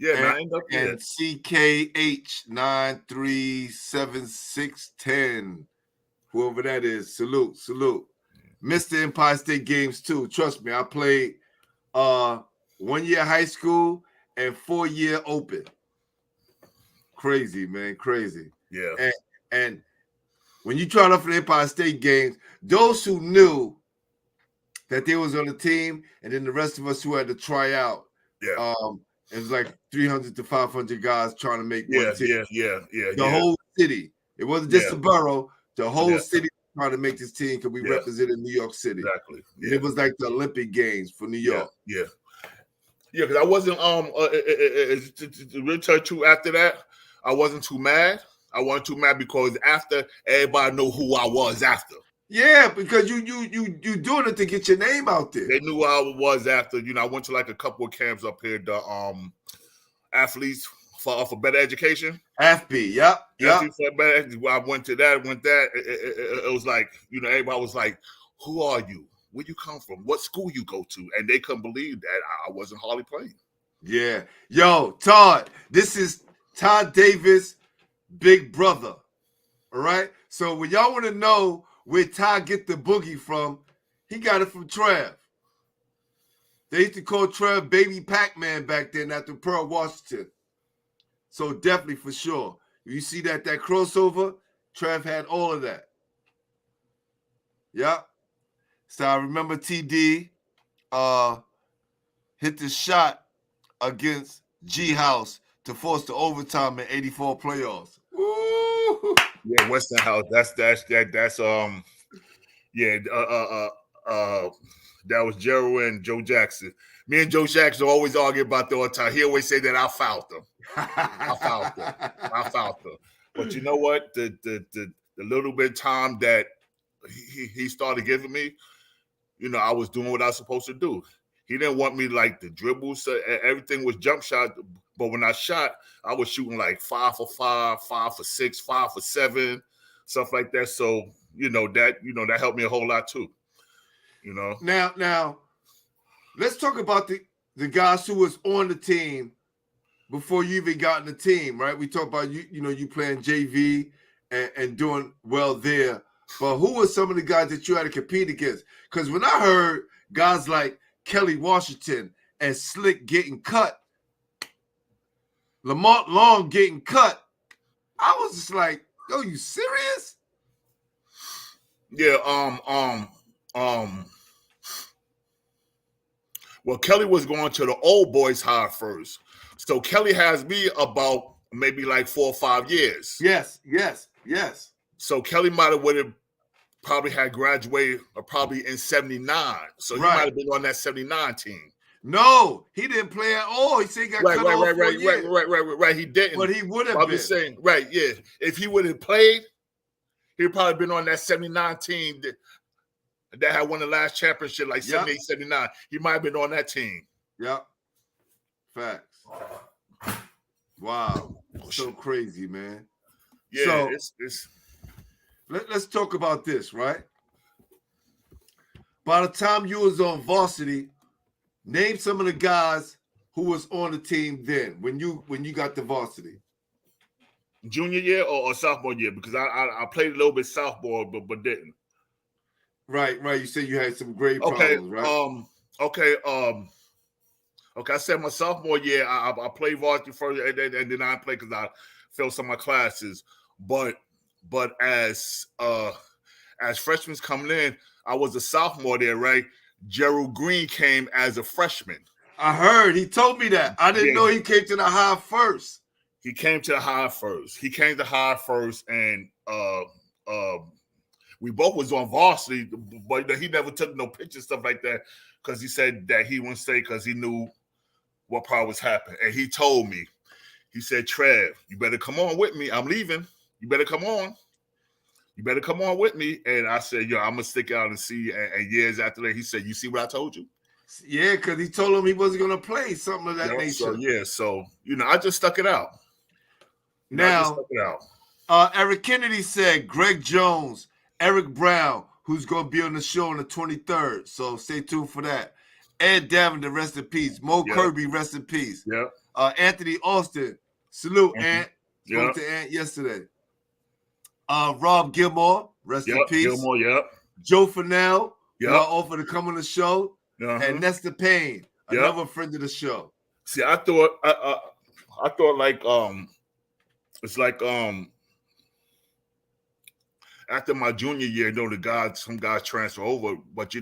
Speaker 3: Yeah,
Speaker 1: and,
Speaker 3: man, I end up here.
Speaker 1: And CKH 9376610. Whoever that is, salute. Mr. Empire State Games too. Trust me, I played 1 year high school and 4-year open. Crazy, man, crazy.
Speaker 3: Yeah.
Speaker 1: And when you tried out for the Empire State Games, those who knew that they was on the team, and then the rest of us who had to try out,
Speaker 3: Yeah.
Speaker 1: it was like 300 to 500 guys trying to make one team.
Speaker 3: Yeah.
Speaker 1: The whole city. It wasn't just a borough. The whole city trying to make this team because we represented New York City.
Speaker 3: Exactly.
Speaker 1: Yeah. It was like the Olympic Games for New York.
Speaker 3: Yeah, because I wasn't to really tell you true, after that, I wasn't too mad. I wasn't too mad because after, everybody knew who I was after.
Speaker 1: Yeah, because you doing it to get your name out there.
Speaker 3: They knew who I was after. You know, I went to like a couple of camps up here, the athletes for better education.
Speaker 1: AFB, yep.
Speaker 3: I went to that. It was like, you know, everybody was like, "Who are you? Where you come from? What school you go to?" And they couldn't believe that I wasn't hardly playing.
Speaker 1: Yeah. Yo, Todd, this is Todd Davis' big brother. All right. So when y'all want to know where Todd get the boogie from, he got it from Trev. They used to call Trev Baby Pac-Man back then after Pearl, Washington. So definitely for sure. You see that crossover, Trev had all of that. Yep. So I remember TD hit the shot against G House to force the overtime in '84 playoffs. Woo!
Speaker 3: Yeah, Westinghouse. That was Gerald and Joe Jackson. Me and Joe Jackson always argue about the all time. He always say that I fouled them. I fouled them. But you know what? The little bit of time that he started giving me, you know, I was doing what I was supposed to do. He didn't want me like the dribbles. Everything was jump shot. But when I shot, I was shooting like 5 for 5, 5 for 6, 5 for 7, stuff like that. So, that helped me a whole lot too. You know.
Speaker 1: Now, let's talk about the guys who was on the team before you even got in the team, right? We talk about you playing JV and doing well there. But who were some of the guys that you had to compete against? Because when I heard guys like Kelly Washington and Slick getting cut, Lamont Long getting cut, I was just like, "Yo, you serious?"
Speaker 3: Yeah. Well, Kelly was going to the old boys high first, so Kelly has me about maybe like 4 or 5 years.
Speaker 1: Yes.
Speaker 3: So Kelly would have probably had graduated probably in 79. So he might have been on that 79 team.
Speaker 1: No, he didn't play at all. He said he got cut off for a year.
Speaker 3: Right. He didn't.
Speaker 1: But he would have been.
Speaker 3: Saying, right, yeah. If he would have played, he'd probably been on that 79 team that had won the last championship, like 78, 79. He might have been on that team.
Speaker 1: Yeah. Facts. Wow. So crazy, man.
Speaker 3: Yeah,
Speaker 1: So
Speaker 3: it's
Speaker 1: let's talk about this, right? By the time you was on Varsity, name some of the guys who was on the team then when you got to Varsity.
Speaker 3: junior year or sophomore year, because I played a little bit sophomore, but didn't.
Speaker 1: Right. You said you had some grade
Speaker 3: Okay,
Speaker 1: problems, right?
Speaker 3: Okay. I said my sophomore year, I played varsity first, and then I played because I failed some of my classes. But as freshmen coming in, I was a sophomore there, right? Gerald Green came as a freshman.
Speaker 1: I heard. He told me that. I didn't know he came to the high first.
Speaker 3: He came to the high first. And we both was on varsity, but he never took no pictures, stuff like that, because he said that he wouldn't stay because he knew what probably was happening. And he told me, he said, Trev, you better come on with me. I'm leaving. You better come on. You better come on with me. And I said, yo, I'm going to stick out and see. And years after that, he said, you see what I told you?
Speaker 1: Yeah, because he told him he wasn't going to play, something of that nature.
Speaker 3: So, I just stuck it out.
Speaker 1: Now, Eric Kennedy said Greg Jones, Eric Brown, who's going to be on the show on the 23rd. So stay tuned for that. Ed Davender, rest in peace. Mo Kirby, rest in peace.
Speaker 3: Yeah.
Speaker 1: Anthony Austin, salute, Ant. Spoke to Ant yesterday. Rob Gilmore, rest in peace.
Speaker 3: Gilmore,
Speaker 1: Joe Fennell, who I offered to come on the show. And Nestor Payne, another friend of the show.
Speaker 3: See, I thought like it's like after my junior year, some guys transfer over, but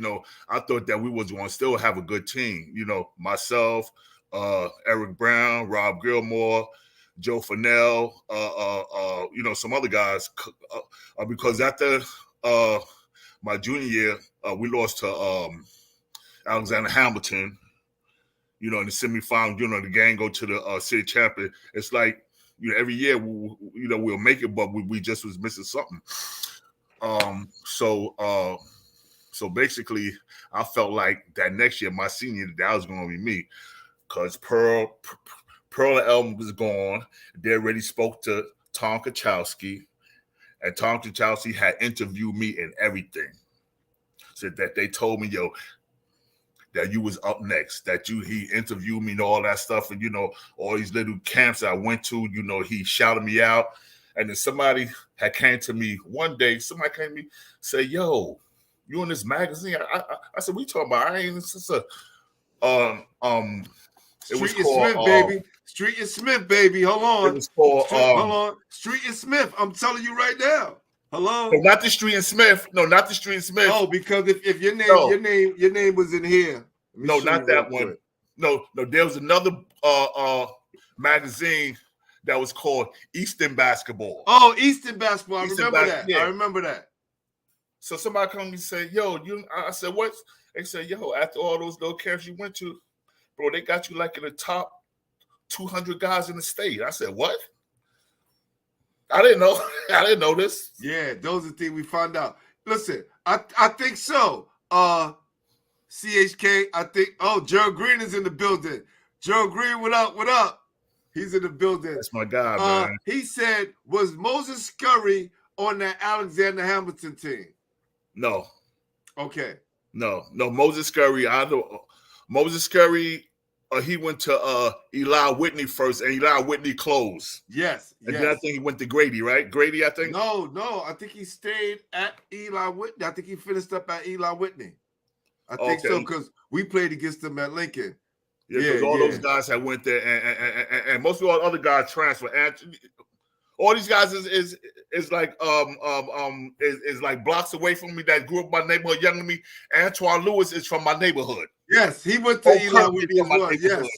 Speaker 3: I thought that we was going to still have a good team. Myself, Eric Brown, Rob Gilmore, Joe Fennell, some other guys, because after my junior year, we lost to Alexander Hamilton. In the semifinal, the gang go to the city champion. It's like every year, we'll make it, but we just was missing something. So basically, I felt like that next year, my senior year, that was going to be me, because Pearl and Elm was gone. They already spoke to Tom Kachowski, and Tom Kachowski had interviewed me and everything. Said that they told me, that you was up next, that he interviewed me and all that stuff, and all these little camps I went to, he shouted me out. And then somebody had came to me one day, say, yo, you in this magazine? I said, we talking about, I ain't, it's a it was called
Speaker 1: Smith, baby. Street and Smith, baby. Hold on.
Speaker 3: It was called
Speaker 1: hold on. Street and Smith. I'm telling you right now. Hello.
Speaker 3: No, not the Street and Smith. No, not the Street and Smith.
Speaker 1: Oh, because if your name was in here.
Speaker 3: No, not that one. No, there was another magazine that was called Eastern Basketball.
Speaker 1: Oh, Eastern Basketball. I remember that.
Speaker 3: So somebody come to me and say, yo, I said, what? They said, yo, after all those little camps you went to, bro, they got you like in the top 200 guys in the state. I said, what? I didn't know. I didn't know this.
Speaker 1: Yeah, those are things we found out. Listen, I think so. CHK, I think. Oh, Gerald Green is in the building. Gerald Green, what up? What up? He's in the building.
Speaker 3: That's my guy, man.
Speaker 1: He said, was Moses Scurry on that Alexander Hamilton team?
Speaker 3: No.
Speaker 1: Okay.
Speaker 3: No. Moses Scurry. Moses Scurry. He went to Eli Whitney first, and Eli Whitney closed.
Speaker 1: Yes.
Speaker 3: And then I think he went to Grady, right? Grady, I think.
Speaker 1: No. I think he stayed at Eli Whitney. I think he finished up at Eli Whitney. I think so, because we played against them at Lincoln.
Speaker 3: Yeah, because all those guys had went there, and most of all other guys transferred. And all these guys is like is like blocks away from me that grew up in my neighborhood, younger than me. Antoine Lewis is from my neighborhood.
Speaker 1: Yes, he went to Eli Whitney as well. Yes.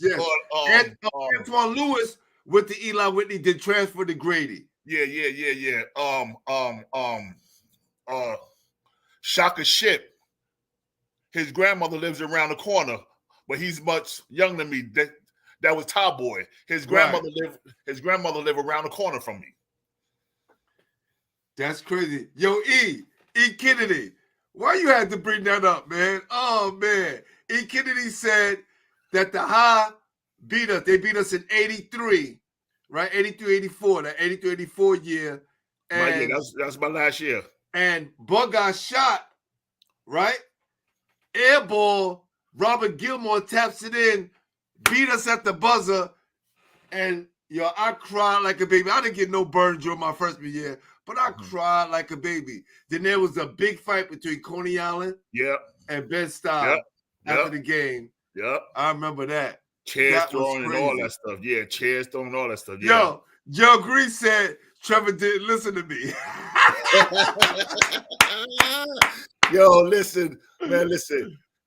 Speaker 1: Antoine Lewis went to Eli Whitney, did transfer to Grady.
Speaker 3: Yeah. Shaka Ship. His grandmother lives around the corner, but he's much younger than me. That was Todd Boy. His grandmother lived around the corner from me.
Speaker 1: That's crazy. Yo, E Kennedy, why you had to bring that up, man? Oh man. E Kennedy said that the high beat us. They beat us in 83, right? 83, 84, that 83, 84 year. And
Speaker 3: that's my last year.
Speaker 1: And Bug got shot, right? Air ball, Robert Gilmore taps it in, beat us at the buzzer, and I cried like a baby. I didn't get no burn during my freshman year, but I cried like a baby. Then there was a big fight between Coney Island and Ben-Stuy after the game.
Speaker 3: Yep.
Speaker 1: I remember that.
Speaker 3: Chairs thrown and all that stuff. Yeah, chairs thrown and all that stuff. Yeah.
Speaker 1: Yo, Joe Green said Trevor didn't listen to me.
Speaker 3: Yo, listen.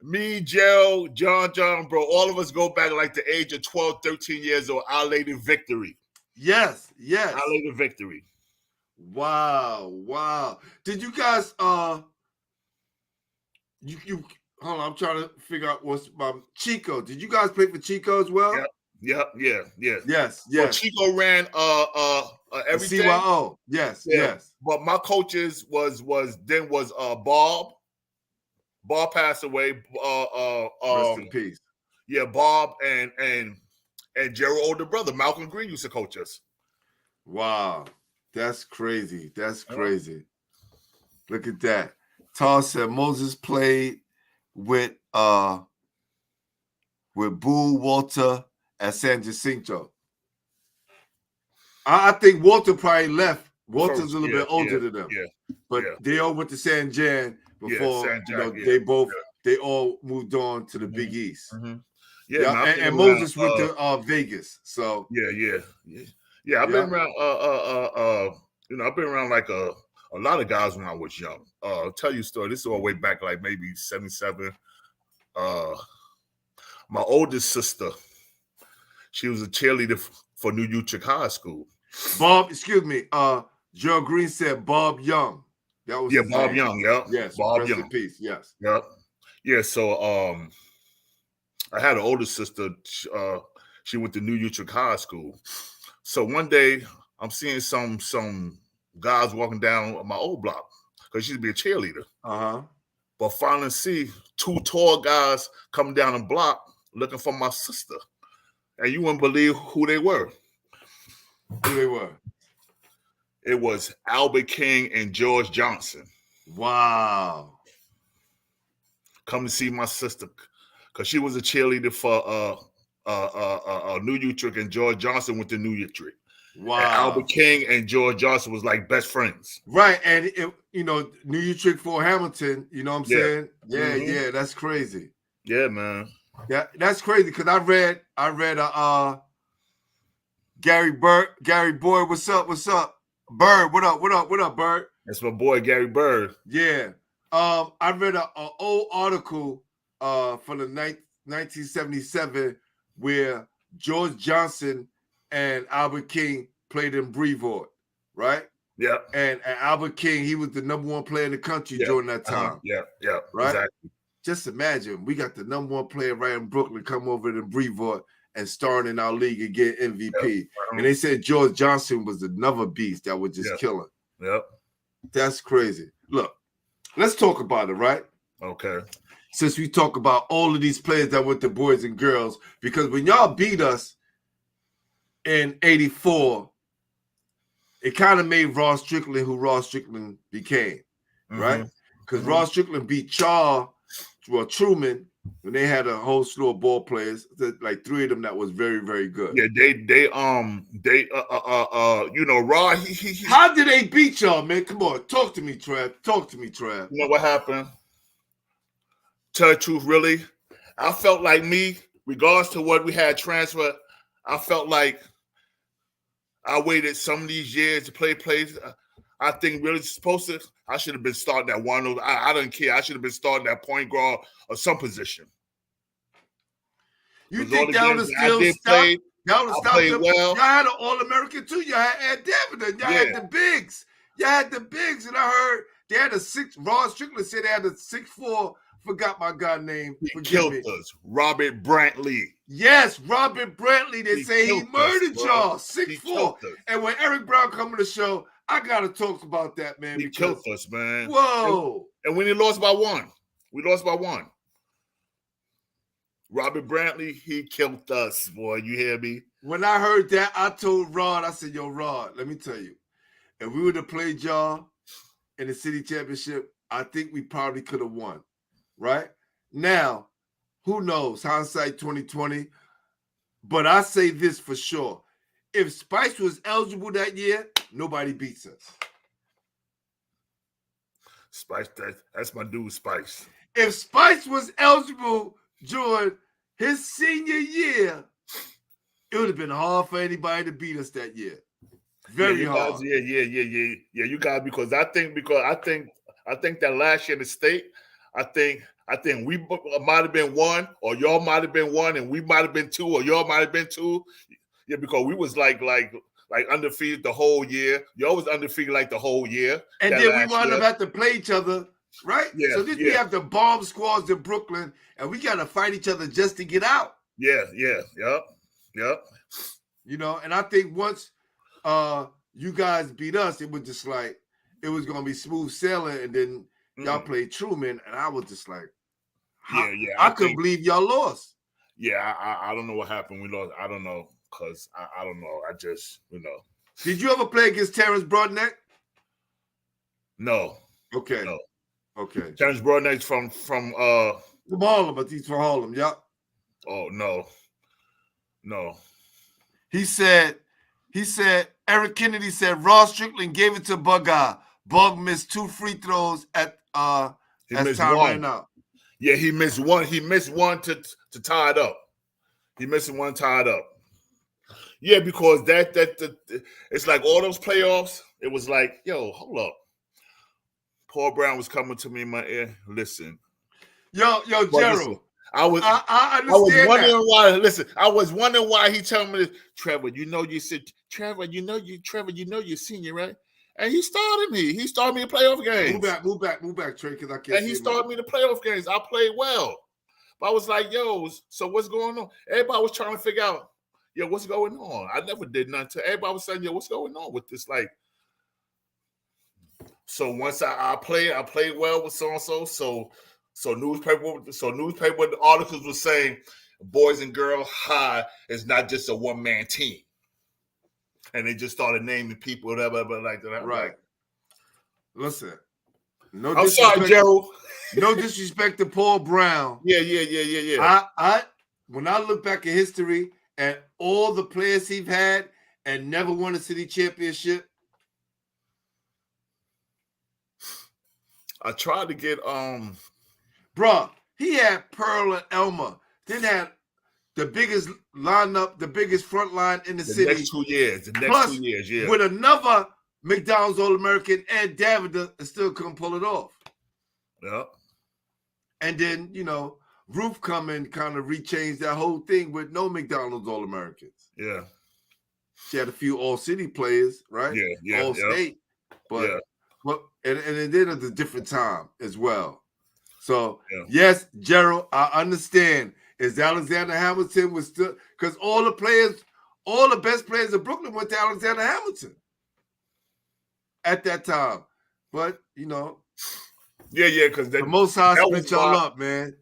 Speaker 3: Me, Joe, John, bro, all of us go back like the age of 12, 13 years old. Our Lady Victory.
Speaker 1: Yes.
Speaker 3: Our Lady Victory.
Speaker 1: Wow. Did you guys you hold on, I'm trying to figure out what's Chico. Did you guys play for Chico as well?
Speaker 3: Yeah.
Speaker 1: Yes.
Speaker 3: Well, Chico ran everything.
Speaker 1: CYO. Yes.
Speaker 3: But my coaches was Bob. Bob passed away.
Speaker 1: Rest in peace.
Speaker 3: Yeah, Bob and Gerald older brother Malcolm Green used to coach us.
Speaker 1: Wow, that's crazy. Look at that. Todd said Moses played with Boo Walter at San Jacinto. I think Walter probably left. Walter's a little bit older than them. But they all went to San Jan before they all moved on to the Big East. And Moses went to Vegas. So
Speaker 3: I've been around I've been around like a lot of guys when I was young. I'll tell you a story. This is all way back like maybe 77. My oldest sister, she was a cheerleader for New Utrecht High School.
Speaker 1: Joe Green said Bob Young. That was
Speaker 3: Bob Young.
Speaker 1: Yes,
Speaker 3: Bob
Speaker 1: rest
Speaker 3: Young.
Speaker 1: in peace. Yes.
Speaker 3: Yeah. So I had an older sister. She went to New Utrecht High School. So one day I'm seeing some guys walking down my old block because she used to be a cheerleader. But finally see two tall guys coming down the block looking for my sister, and you wouldn't believe who they were. It was Albert King and George Johnson.
Speaker 1: Wow.
Speaker 3: Come to see my sister because she was a cheerleader for New Utrecht, and George Johnson went to New Utrecht.
Speaker 1: Wow.
Speaker 3: And Albert King and George Johnson was like best friends.
Speaker 1: Right. And New Utrecht for Hamilton, you know what I'm saying? Yeah, that's crazy.
Speaker 3: Yeah, man.
Speaker 1: Yeah, that's crazy because I read Gary Boyd, what's up? Bird, what up, Bird?
Speaker 3: That's my boy Gary Bird.
Speaker 1: Yeah. I read an old article from the 1977 where George Johnson and Albert King played in Brevard, right?
Speaker 3: Yeah.
Speaker 1: And Albert King, he was the #1 player in the country during that time.
Speaker 3: Yeah.
Speaker 1: Right?
Speaker 3: Exactly.
Speaker 1: Just imagine, we got the #1 player right in Brooklyn come over to Brevard and starring in our league and get MVP. And they said George Johnson was another beast that was just killing.
Speaker 3: Yep.
Speaker 1: That's crazy. Look, let's talk about it, right?
Speaker 3: Okay.
Speaker 1: Since we talk about all of these players that went to boys and girls, because when y'all beat us in 84, it kind of made Ross Strickland who Ross Strickland became, right? Because Ross Strickland beat Truman, when they had a whole slew of ball players, like 3 of them that was very, very good.
Speaker 3: Yeah, Raw.
Speaker 1: How did they beat y'all, man? Come on, talk to me, Trev.
Speaker 3: You know what happened? Tell the truth, really, I felt like regardless to what we had transfer, I felt like I waited some of these years to play plays. I think really I should have been starting at one. I don't care. I should have been starting at point guard or some position.
Speaker 1: You think that would have still stopped? Y'all would have stopped them. Well. Y'all had an All-American too. Y'all had Ed Davidan. Y'all had the bigs. And I heard they had Ross Strickland said they had a 6'4". Forgot my guy's name.
Speaker 3: He killed us. Robert Brantley.
Speaker 1: Yes, Robert Brantley. They say he murdered y'all. 6'4". And when Eric Brown come on the show, I gotta talk about that, man.
Speaker 3: He killed us, man.
Speaker 1: Whoa.
Speaker 3: And when he lost by 1. We lost by 1. Robert Brantley, he killed us, boy. You hear me?
Speaker 1: When I heard that, I told Rod, I said, yo, Rod, let me tell you, if we would have played y'all in the city championship, I think we probably could have won, right? Now, who knows? Hindsight 2020. But I say this for sure. If Spice was eligible that year, nobody beats us.
Speaker 3: Spice, that's my dude, Spice.
Speaker 1: If Spice was eligible during his senior year, it would have been hard for anybody to beat us that year. Very hard.
Speaker 3: Yeah. You guys, because I think that last year in the state, I think we might have been one, or y'all might have been one, and we might have been two, or y'all might have been two. Yeah, because we was like undefeated the whole year. Y'all was undefeated like the whole year.
Speaker 1: And then we wound up having to play each other, right?
Speaker 3: Yeah.
Speaker 1: So we have the bomb squads in Brooklyn, and we got to fight each other just to get out.
Speaker 3: Yep.
Speaker 1: You know, and I think once you guys beat us, it was just like it was gonna be smooth sailing, and then y'all played Truman, and I was just like, I couldn't believe y'all lost.
Speaker 3: Yeah, I don't know what happened. We lost. I don't know, because I don't know. I just,
Speaker 1: Did you ever play against Terrence Broadneck?
Speaker 3: No.
Speaker 1: Okay.
Speaker 3: No.
Speaker 1: Okay.
Speaker 3: Terrence Broadneck's from
Speaker 1: Harlem, but he's from Harlem. Yep.
Speaker 3: Oh no.
Speaker 1: He said Eric Kennedy said Ross Strickland gave it to Bug Eye. Bug missed 2 free throws at time ran out.
Speaker 3: Yeah, he missed one. He missed one to tie it up. He missed one tied up. Yeah, because that it's like all those playoffs. It was like, yo, hold up. Paul Brown was coming to me in my ear. Listen,
Speaker 1: yo, Gerald.
Speaker 3: I
Speaker 1: understand.
Speaker 3: I was wondering why. Listen, I was wondering why he told me this. Trevor, Trevor, you're senior, right? And he started me. He started me in playoff games.
Speaker 1: Move back, Trey, because I can't.
Speaker 3: And he started me in the playoff games. I played well. But I was like, yo, so what's going on? Everybody was trying to figure out, yo, what's going on? I never did nothing to everybody was saying, yo, what's going on with this? Like, so once I played well with so-and-so. So newspaper articles were saying Boys and Girls High is not just a one-man team. And they just started naming people, whatever, like that.
Speaker 1: Right. Listen. No
Speaker 3: I'm sorry, Gerald.
Speaker 1: No disrespect to Paul Brown.
Speaker 3: Yeah.
Speaker 1: When I look back at history and all the players he's had and never won a city championship.
Speaker 3: I tried to get
Speaker 1: Bruh, he had Pearl and Elmer. Then had the biggest lineup, the biggest front line in the city.
Speaker 3: The next 2 years, yeah.
Speaker 1: With another McDonald's All-American, Ed Davida, and still couldn't pull it off.
Speaker 3: Yeah.
Speaker 1: And then, Roof come and kind of rechanged that whole thing with no McDonald's All-Americans.
Speaker 3: Yeah.
Speaker 1: She had a few all-city players, right?
Speaker 3: Yeah.
Speaker 1: All-state. But and it did at a different time as well. So, yes, Gerald, I understand. Is Alexander Hamilton was still because all the best players of Brooklyn went to Alexander Hamilton at that time. But
Speaker 3: because
Speaker 1: the Most High split y'all up, man,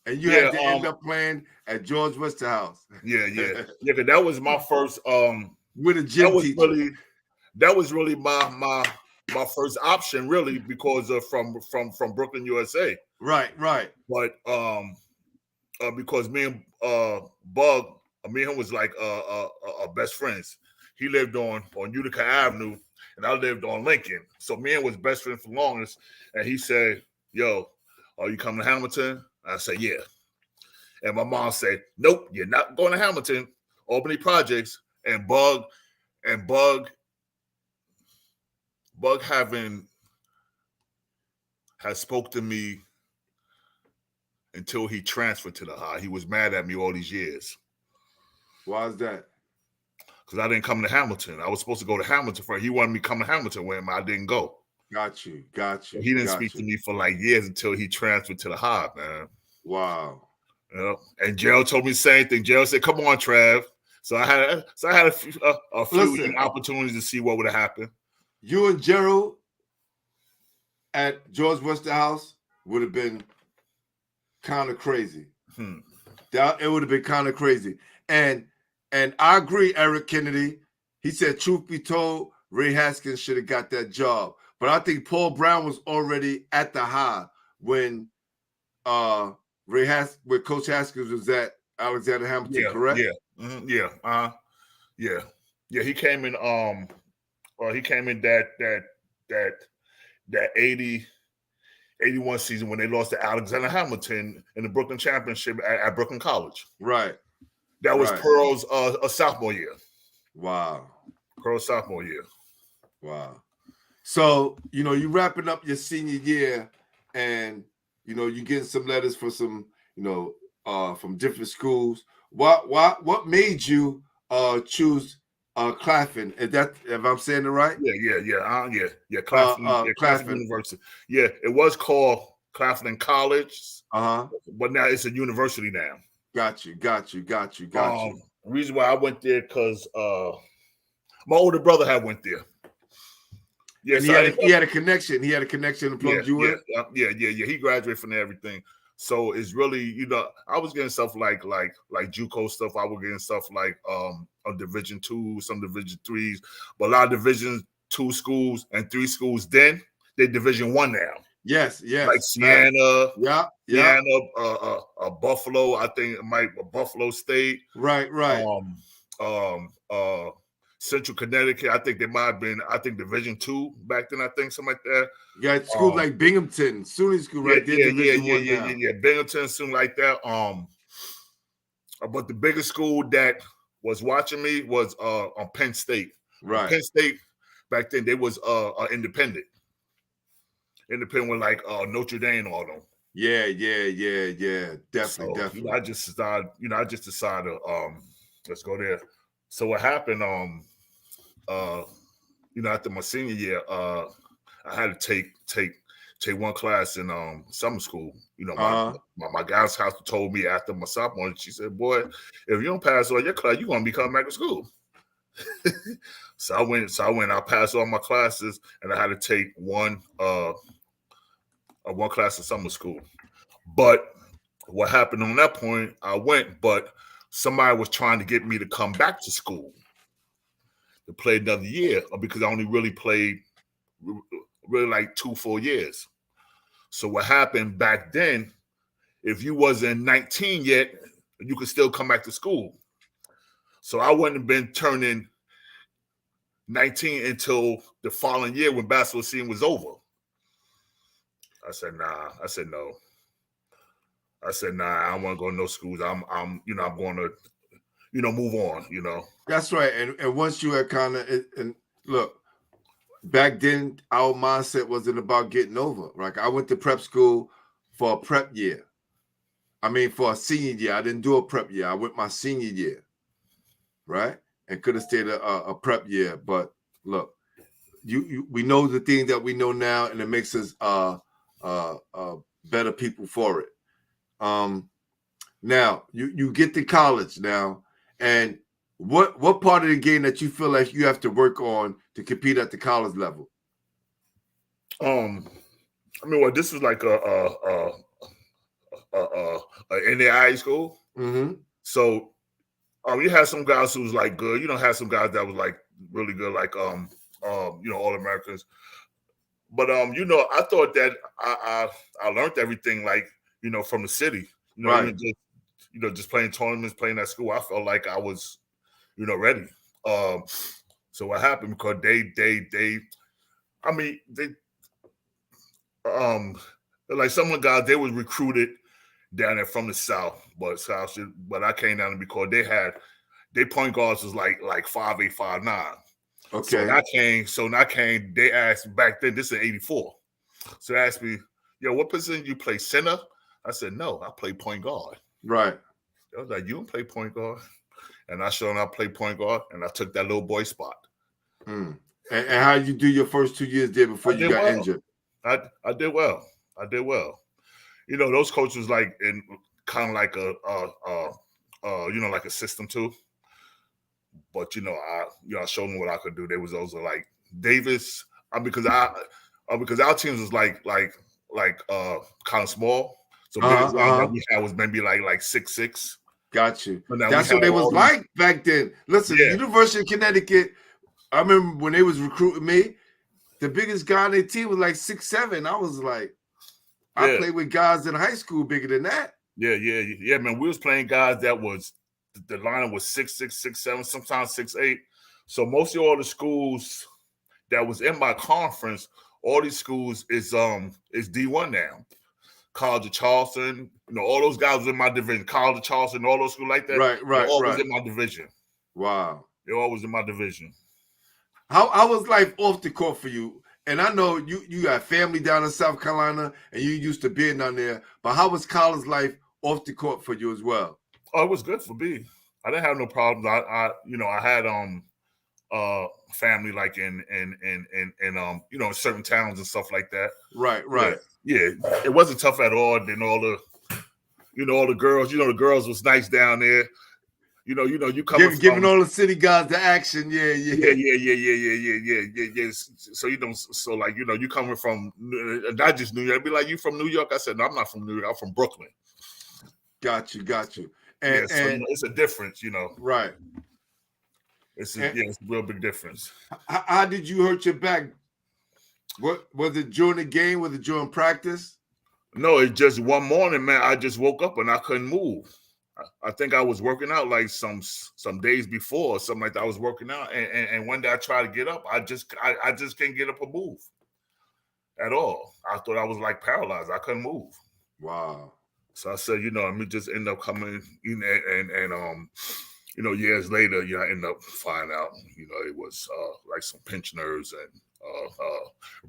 Speaker 1: and you had to end up playing at George Westerhouse.
Speaker 3: Yeah. Because that was my first
Speaker 1: with a gym teacher.
Speaker 3: That was really my first option, really, because of from Brooklyn, USA.
Speaker 1: Right.
Speaker 3: But because me and Bug, me and him was like best friends. He lived on Utica Avenue, and I lived on Lincoln. So me and him was best friends for longest. And he said, "Yo, are you coming to Hamilton?" I said, "Yeah." And my mom said, "Nope, you're not going to Hamilton. Albany Projects." And Bug has spoke to me until he transferred to the High. He was mad at me all these years.
Speaker 1: Why is that?
Speaker 3: Because I didn't come to Hamilton. I was supposed to go to Hamilton first. He wanted me to come to Hamilton with him. I didn't go.
Speaker 1: Got you.
Speaker 3: So he didn't speak to me for like years until he transferred to the High, man.
Speaker 1: Wow.
Speaker 3: And Gerald told me the same thing. Gerald said, "Come on, Trav." So I had a few opportunities to see what would have happened.
Speaker 1: You and Gerald at George Westerhouse would have been kind of crazy. It would have been kind of crazy. And I agree, Eric Kennedy. He said, truth be told, Ray Haskins should have got that job. But I think Paul Brown was already at the high when where Coach Haskins was at Alexander Hamilton, correct?
Speaker 3: Yeah. He came in. He came in that 81 season when they lost to Alexander Hamilton in the Brooklyn Championship at Brooklyn College.
Speaker 1: Right.
Speaker 3: That was Pearl's sophomore year.
Speaker 1: Wow.
Speaker 3: Pearl's sophomore year.
Speaker 1: Wow. So, you wrapping up your senior year and, you getting some letters for some, from different schools. What made you choose Claflin? If I'm saying it right?
Speaker 3: Yeah. Claflin University. Yeah, it was called Claflin College. But now it's a university now.
Speaker 1: Got you.
Speaker 3: The reason why I went there because my older brother had went there.
Speaker 1: Yeah, and he had a connection. He had a connection to plug you in.
Speaker 3: Yeah. He graduated from there, everything. So it's really, I was getting stuff like JUCO stuff. I was getting stuff like a Division II, some Division IIIs, but a lot of Division II schools and 3 schools. Then they're Division I now.
Speaker 1: Yes.
Speaker 3: Like Siena,
Speaker 1: yeah.
Speaker 3: Buffalo. I think it might be Buffalo State.
Speaker 1: Right.
Speaker 3: Central Connecticut. I think they might have been. I think Division II back then. I think something like that.
Speaker 1: You got schools like Binghamton, SUNY School, right there.
Speaker 3: Yeah. Binghamton, something like that. But the biggest school that was watching me was on Penn State.
Speaker 1: Right.
Speaker 3: Penn State back then they was independent. Independent with like Notre Dame and all them.
Speaker 1: Yeah. Definitely.
Speaker 3: I just decided let's go there. So what happened? After my senior year, I had to take one class in summer school. My guidance counselor told me after my sophomore, she said, "Boy, if you don't pass all your class, you're gonna be coming back to school." So I went. I passed all my classes, and I had to take one class in summer school. But what happened on that point? I went, but somebody was trying to get me to come back to school to play another year because I only really played like 2 full years. So what happened back then, if you wasn't 19 yet, you could still come back to school. So I wouldn't have been turning 19 until the following year when basketball season was over. I said, nah. I said, no. I said, nah, I don't want to go to no schools. I'm going to, move on,
Speaker 1: That's right. And once you had kind of, and look, back then, our mindset wasn't about getting over. Like I went to prep school for a prep year. I mean, for a senior year. I didn't do a prep year. I went my senior year, right? And could have stayed a prep year. But look, we know the thing that we know now, and it makes us better people for it. Now you get to college now, and what part of the game that you feel like you have to work on to compete at the college level?
Speaker 3: This was like a NAIA school.
Speaker 1: Mm-hmm.
Speaker 3: So you had some guys who was like good. You had some guys that was like really good, like All Americans. But I thought that I learned everything like from the city.
Speaker 1: Right.
Speaker 3: Just playing tournaments, playing at school. I felt like I was ready. So what happened because they like some of the guys they was recruited down there from the South, but I came down because their point guards was like 5'8", 5'9".
Speaker 1: Okay.
Speaker 3: So when I came, they asked back then, this is 84. So they asked me, yo, what position you play, center? I said, no, I play point guard.
Speaker 1: Right.
Speaker 3: I was like, you don't play point guard? And I showed them I play point guard, and I took that little boy spot.
Speaker 1: And how did you do your first 2 years there before you got injured?
Speaker 3: I did well. Those coaches like in kind of like like a system too. But I showed them what I could do. There was those like Davis. Because our teams was like kind of small. So biggest guy that we had was maybe like 6'6".
Speaker 1: Got you.
Speaker 3: But now
Speaker 1: That's
Speaker 3: we
Speaker 1: what
Speaker 3: had
Speaker 1: they was
Speaker 3: all these,
Speaker 1: like back then. Listen,
Speaker 3: yeah,
Speaker 1: University of Connecticut, I remember when they was recruiting me, the biggest guy on their team was like 6'7". I was like, I
Speaker 3: yeah,
Speaker 1: played with guys in high school bigger than that.
Speaker 3: yeah, man. We was playing guys that was the lineup was 6'6", 6'7", sometimes 6'8". So most of all the schools that was in my conference, all these schools is D1 now. College of Charleston, all those guys was in my division. College of Charleston, all those schools like that, they're always in my division.
Speaker 1: Wow.
Speaker 3: They're always in my division.
Speaker 1: How was life off the court for you? And I know you got family down in South Carolina and you used to being down there, but how was college life off the court for you as well?
Speaker 3: Oh, it was good for me. I didn't have no problems. I had family like in certain towns and stuff like that.
Speaker 1: Right.
Speaker 3: Yeah. It wasn't tough at all. Then all the girls, the girls was nice down there. You coming
Speaker 1: giving all the city guys the action. Yeah.
Speaker 3: So you coming from not just New York. I'd be like, you from New York? I said, no, I'm not from New York. I'm from Brooklyn.
Speaker 1: Got you.
Speaker 3: And it's a difference,
Speaker 1: Right.
Speaker 3: It's a real big difference.
Speaker 1: How did you hurt your back? What was it during the game? Was it during practice?
Speaker 3: No, it's just one morning, man. I just woke up and I couldn't move. I think I was working out like some days before or something like that. I was working out, and one day I tried to get up. I just can't get up or move at all. I thought I was like paralyzed. I couldn't move.
Speaker 1: Wow.
Speaker 3: So I said, let me just end up coming, years later, I ended up finding out, it was like some pinched nerves and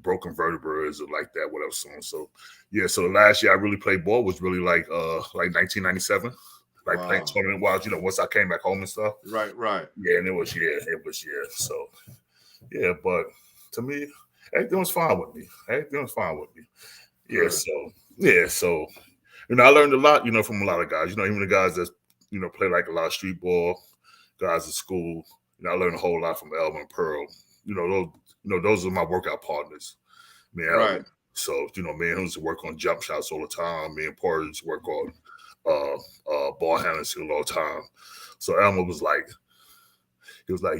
Speaker 3: broken vertebrae or like that, whatever. So the last year I really played ball was really like 1997. Like playing tournament wise, once I came back home and stuff.
Speaker 1: Right.
Speaker 3: Yeah, and it was. So, yeah, but to me, everything was fine with me. Yeah, so, I learned a lot, from a lot of guys. Even the guys that, play like a lot of street ball, guys at school. I learned a whole lot from Elvin and Pearl. Those are my workout partners. Me and Elvin. So, me and him used to work on jump shots all the time. Me and Porter used to work on ball handling all the time. So Elmer was like,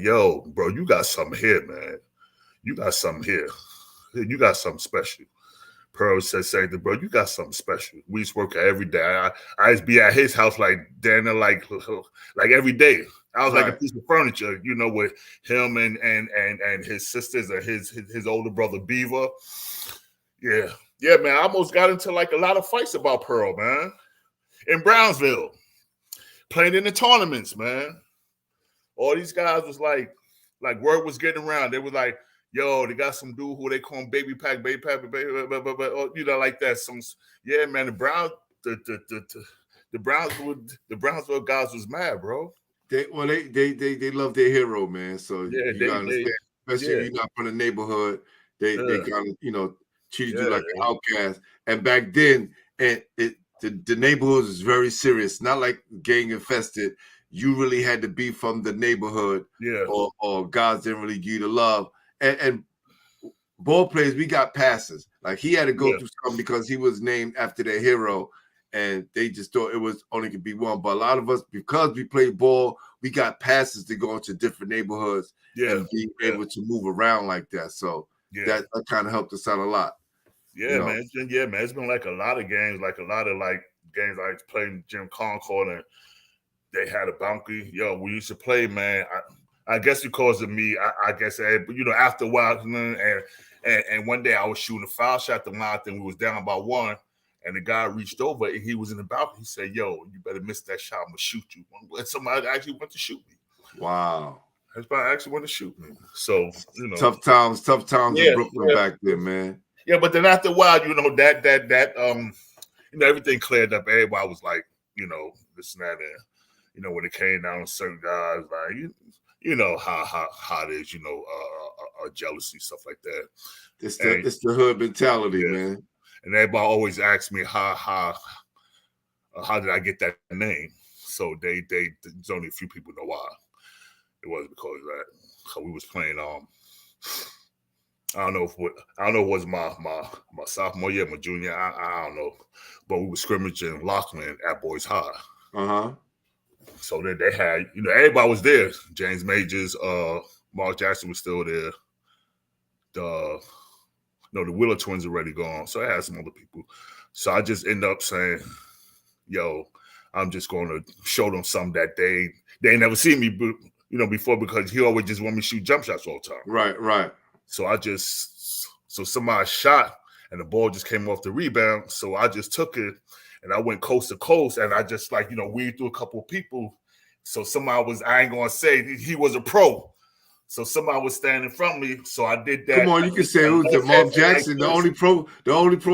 Speaker 3: yo, bro, you got something here, man. You got something here. You got something special. Pearl said, bro, you got something special. We used to work out every day. I used to be at his house like every day. I was like a piece of furniture, with him and his sisters and his older brother Beaver. Yeah, man. I almost got into like a lot of fights about Pearl, man. In Brownsville, playing in the tournaments, man. All these guys was like word was getting around. They was like, yo, they got some dude who they call him baby pack, like that. Man, the Brownsville guys was mad, bro.
Speaker 1: They love their hero, man. So you gotta understand, especially if you're not from the neighborhood, they kind of treated you like an outcast. And back then, the neighborhood is very serious, not like gang infested. You really had to be from the neighborhood, or guys didn't really give you the love. And ball players, we got passes. Like he had to go through something because he was named after their hero, and they just thought it was only could be one. But a lot of us, because we played ball, we got passes to go into different neighborhoods and be able to move around like that. So that kind of helped us out a lot.
Speaker 3: Man. It's been like a lot of games, games I played in Jim Concord, and they had a bounty. We used to play, man. I guess because of me, I guess, after a while, and one day I was shooting a foul shot to mine, and we was down by one, and the guy reached over and he was in the balcony. He said, yo, you better miss that shot. I'm going to shoot you. And somebody actually went to shoot me.
Speaker 1: Wow.
Speaker 3: Everybody actually went to shoot me. So,
Speaker 1: Tough times in Brooklyn back then, man.
Speaker 3: Yeah, but then after a while, that everything cleared up. Everybody was like, this and that, and when it came down to certain guys, like how it is, jealousy, stuff like that.
Speaker 1: It's the hood mentality, man.
Speaker 3: And everybody always asks me how did I get that name? So there's only a few people know why. It wasn't because of that. So we was playing I don't know if it was my sophomore year, my junior. I don't know, but we were scrimmaging Lockland at Boys High. So then they had, everybody was there. James Majors, Mark Jackson was still there. The Wheeler twins already gone. So I had some other people. So I just end up saying, yo, I'm just going to show them something that they ain't never seen me, before, because he always just want me to shoot jump shots all the time.
Speaker 1: Right.
Speaker 3: So somebody shot and the ball just came off the rebound. So I just took it and I went coast to coast and I just weaved through a couple of people. So I ain't going to say he was a pro. So somebody was standing in front of me. So I did that.
Speaker 1: Come on, you can say who's the Mark Jackson. The only pro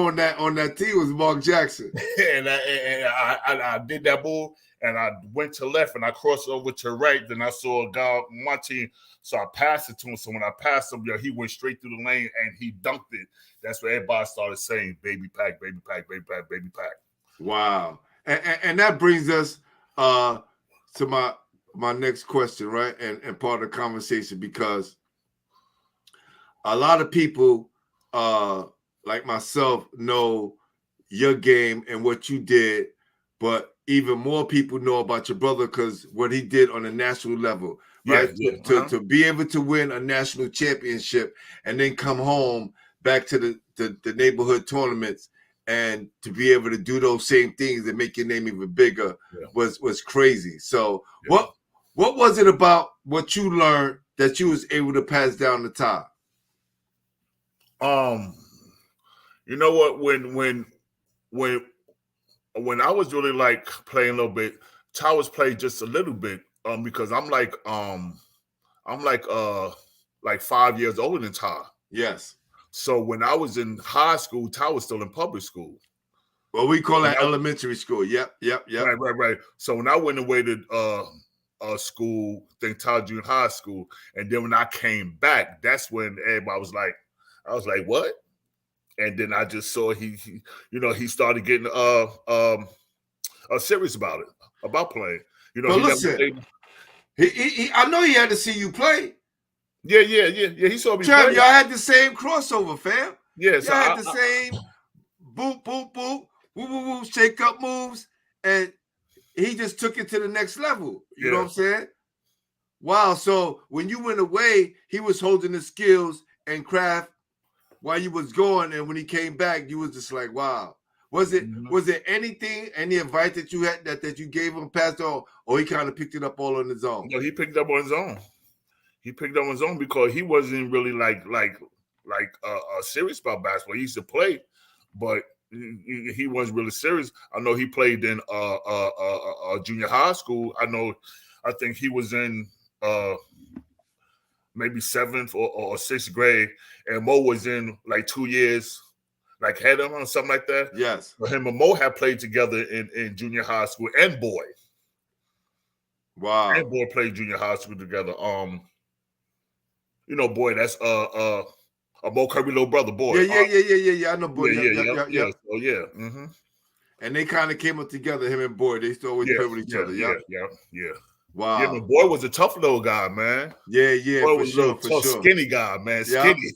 Speaker 1: on that team was Mark Jackson.
Speaker 3: and I did that move and I went to left and I crossed over to right. Then I saw a guy on my team. So I passed it to him. So when I passed him, he went straight through the lane and he dunked it. That's where everybody started saying, baby pack, baby pack, baby pack, baby pack.
Speaker 1: Wow. And that brings us to my next question, right? And part of the conversation, because a lot of people like myself know your game and what you did, but even more people know about your brother because what he did on a national level, right? To be able to win a national championship and then come home back to the neighborhood tournaments and to be able to do those same things and make your name even bigger was crazy. So what was it about what you learned that you was able to pass down to Todd?
Speaker 3: You know what? When I was really playing a little bit, Todd was playing just a little bit because I'm 5 years older than Todd.
Speaker 1: Yes.
Speaker 3: So when I was in high school, Todd was still in public school.
Speaker 1: Well, we call that elementary school. Yep.
Speaker 3: Right. So when I went away to school, Todd Junior High School, and then when I came back, that's when everybody was like, I was like, what? And then I just saw he started getting serious about it, about playing.
Speaker 1: But listen, I know he had to see you play.
Speaker 3: Yeah. He saw me
Speaker 1: Trevor,
Speaker 3: play.
Speaker 1: y'all had the same crossover, fam.
Speaker 3: Yeah,
Speaker 1: y'all had the same boop, boop, boop, woo, woo, woo, shake up moves, and he just took it to the next level. You know what I'm saying? Wow. So when you went away, he was holding the skills and craft while you was going, and when he came back, you was just like, wow. Was there any advice that you had that you gave him, passed on, or he kind of picked it up all on his own?
Speaker 3: No, he picked it up on his own. He picked up on his own because he wasn't really serious about basketball. He used to play, but he wasn't really serious. I know he played in junior high school. I think he was in maybe 7th or 6th grade, and Mo was in 2 years, head of him or something like that.
Speaker 1: Yes.
Speaker 3: But him and Mo had played together in junior high school, and Boy.
Speaker 1: Wow.
Speaker 3: And Boy played junior high school together. Boy, that's a Mo Kirby little brother, Boy.
Speaker 1: Yeah. I know Boy.
Speaker 3: Yeah.
Speaker 1: Yeah.
Speaker 3: So yeah. Mm-hmm.
Speaker 1: And they kind of came up together, him and Boy. They used to always play with each other. Yeah. Wow.
Speaker 3: Yeah, but Boy was a tough little guy, man.
Speaker 1: Yeah.
Speaker 3: Boy was a little tough, skinny guy, man. Skinny.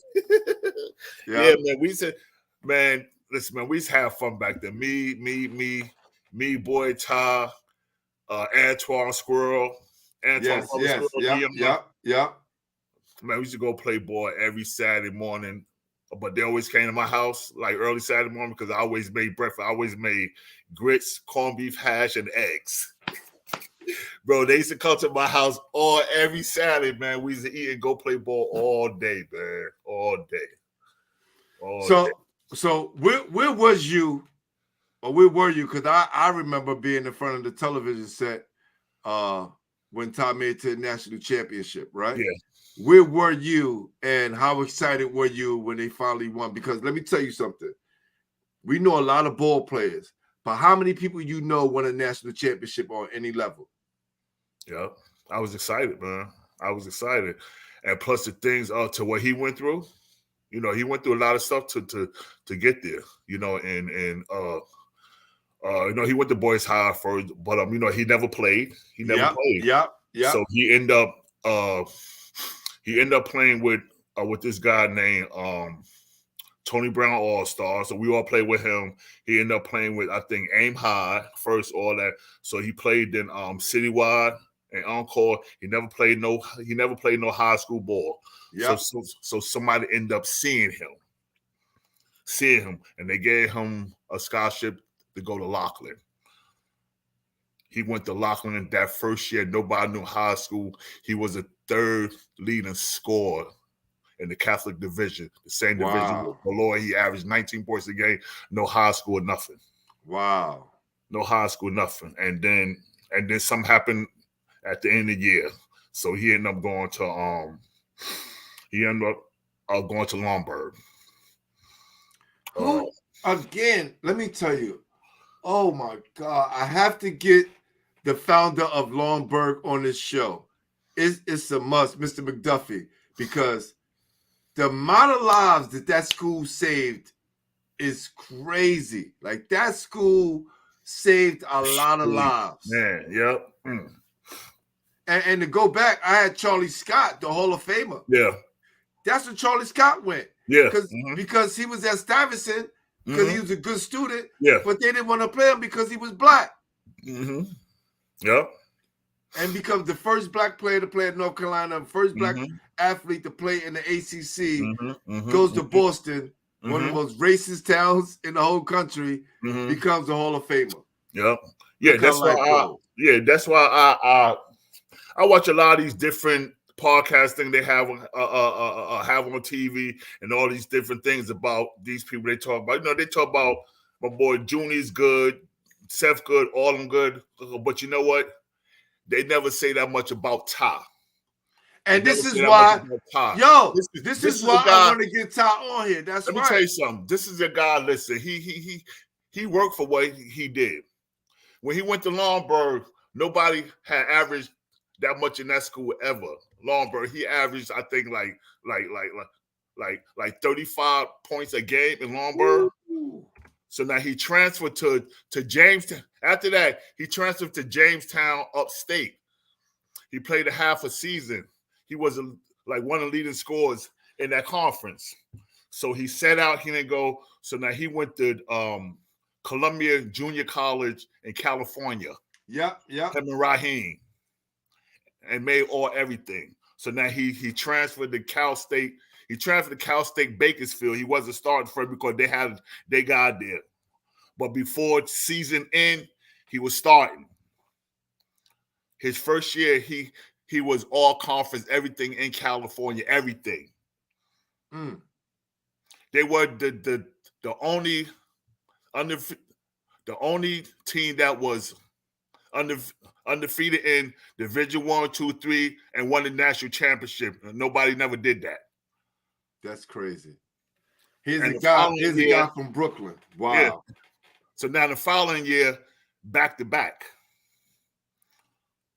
Speaker 3: Yeah, man. We said, man, listen, man, we used to have fun back then. Me, Boy, Ty, Antoine Squirrel.
Speaker 1: Yeah.
Speaker 3: Man, we used to go play ball every Saturday morning, but they always came to my house early Saturday morning because I always made breakfast. I always made grits, corned beef hash, and eggs. Bro, they used to come to my house every Saturday, man. We used to eat and go play ball all day, man. All day.
Speaker 1: So where was you, or where were you? Because I remember being in front of the television set when Todd made it to the national championship, right?
Speaker 3: Yeah.
Speaker 1: Where were you, and how excited were you when they finally won? Because let me tell you something. We know a lot of ball players, but how many people won a national championship on any level?
Speaker 3: Yeah, I was excited, man. I was excited. And plus the things to what he went through, he went through a lot of stuff to get there, and he went to Boys High first, but he never played. He never played.
Speaker 1: Yeah.
Speaker 3: So he ended up playing with with this guy named Tony Brown All-Star. So we all played with him. He ended up playing with, I think, Aim High first, all that. So he played in Citywide and Encore. He never played no high school ball.
Speaker 1: Yep.
Speaker 3: So somebody ended up seeing him, and they gave him a scholarship to go to Lockland. He went to Lockland in that first year. Nobody knew high school. He was a third leading scorer in the Catholic division, the same division below. He averaged 19 points a game. No high school, nothing.
Speaker 1: Wow.
Speaker 3: No high school, nothing. And then something happened at the end of the year. So he ended up going to Lombard.
Speaker 1: Who again? Let me tell you. Oh my God! I have to get the founder of Longberg on this show. It's a must, Mr. McDuffie, because the amount of lives that school saved is crazy. Like, that school saved a lot of lives.
Speaker 3: Man, yep.
Speaker 1: And to go back, I had Charlie Scott, the Hall of Famer.
Speaker 3: Yeah.
Speaker 1: That's where Charlie Scott went.
Speaker 3: Yeah.
Speaker 1: Because he was at Stuyvesant, because he was a good student.
Speaker 3: Yeah.
Speaker 1: But they didn't want to play him because he was black.
Speaker 3: Yep.
Speaker 1: And becomes the first black player to play at North Carolina, first black athlete to play in the ACC, goes to Boston, one of the most racist towns in the whole country, becomes a Hall of Famer.
Speaker 3: Yep. Yeah, that's why I watch a lot of these different podcasts things they have on TV, and all these different things about these people they talk about. You know, they talk about my boy Junie's good, Seth good, all of them good. But you know what? They never say that much about Ty.
Speaker 1: And this is why, this is why I want to get Ty on here. That's right.
Speaker 3: Let me tell you something. This is a guy, listen, he worked for what he did. When he went to Lombard, nobody had averaged that much in that school ever. Lombard, he averaged, I think, like 35 points a game in Lombard. So now he transferred to Jamestown. After that, he transferred to Jamestown upstate. He played a half a season. He was one of the leading scorers in that conference. So he set out, he didn't go. So now he went to Columbia Junior College in California.
Speaker 1: Yep.
Speaker 3: Him and Raheem. And made all everything. So now he transferred to Cal State. He transferred to Cal State Bakersfield. He wasn't starting for it because they had their guy there. But before season end, he was starting. His first year, he was all conference, everything in California, everything. They were the only team that was undefeated in Division 1, 2, 3, and won the national championship. Nobody never did that.
Speaker 1: That's crazy. Here's a guy from Brooklyn. Wow.
Speaker 3: Yeah. So now the following year, back to back.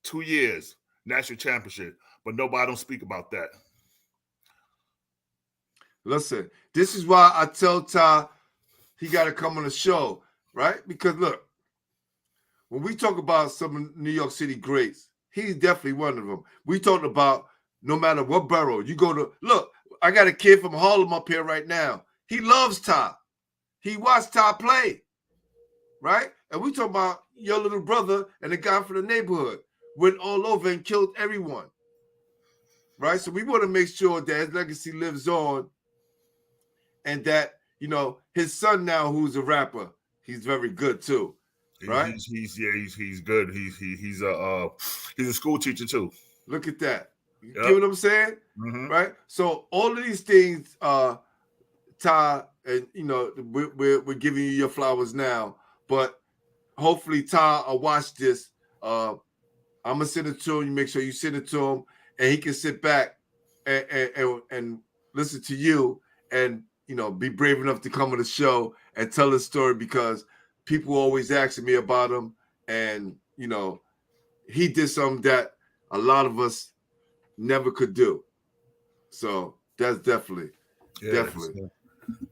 Speaker 3: 2 years, national championship. But nobody don't speak about that.
Speaker 1: Listen, this is why I tell Ty he got to come on the show, right? Because look, when we talk about some New York City greats, he's definitely one of them. We talked about no matter what borough you go to. Look, I got a kid from Harlem up here right now. He loves Ty. He watched Ty play, right? And we talk about your little brother and the guy from the neighborhood went all over and killed everyone, right? So we want to make sure that his legacy lives on, and that, you know, his son now, who's a rapper, he's very good too. Right?
Speaker 3: He's good. He's a school teacher too.
Speaker 1: Look at that. You get what I'm saying? Right? So all of these things, Ty, and you know, we're giving you your flowers now, but hopefully Ty will watch this. I'm gonna send it to him. You make sure you send it to him, and he can sit back and listen to you, and you know, be brave enough to come on the show and tell his story, because people always asking me about him, and you know, he did something that a lot of us never could do. So that's definitely.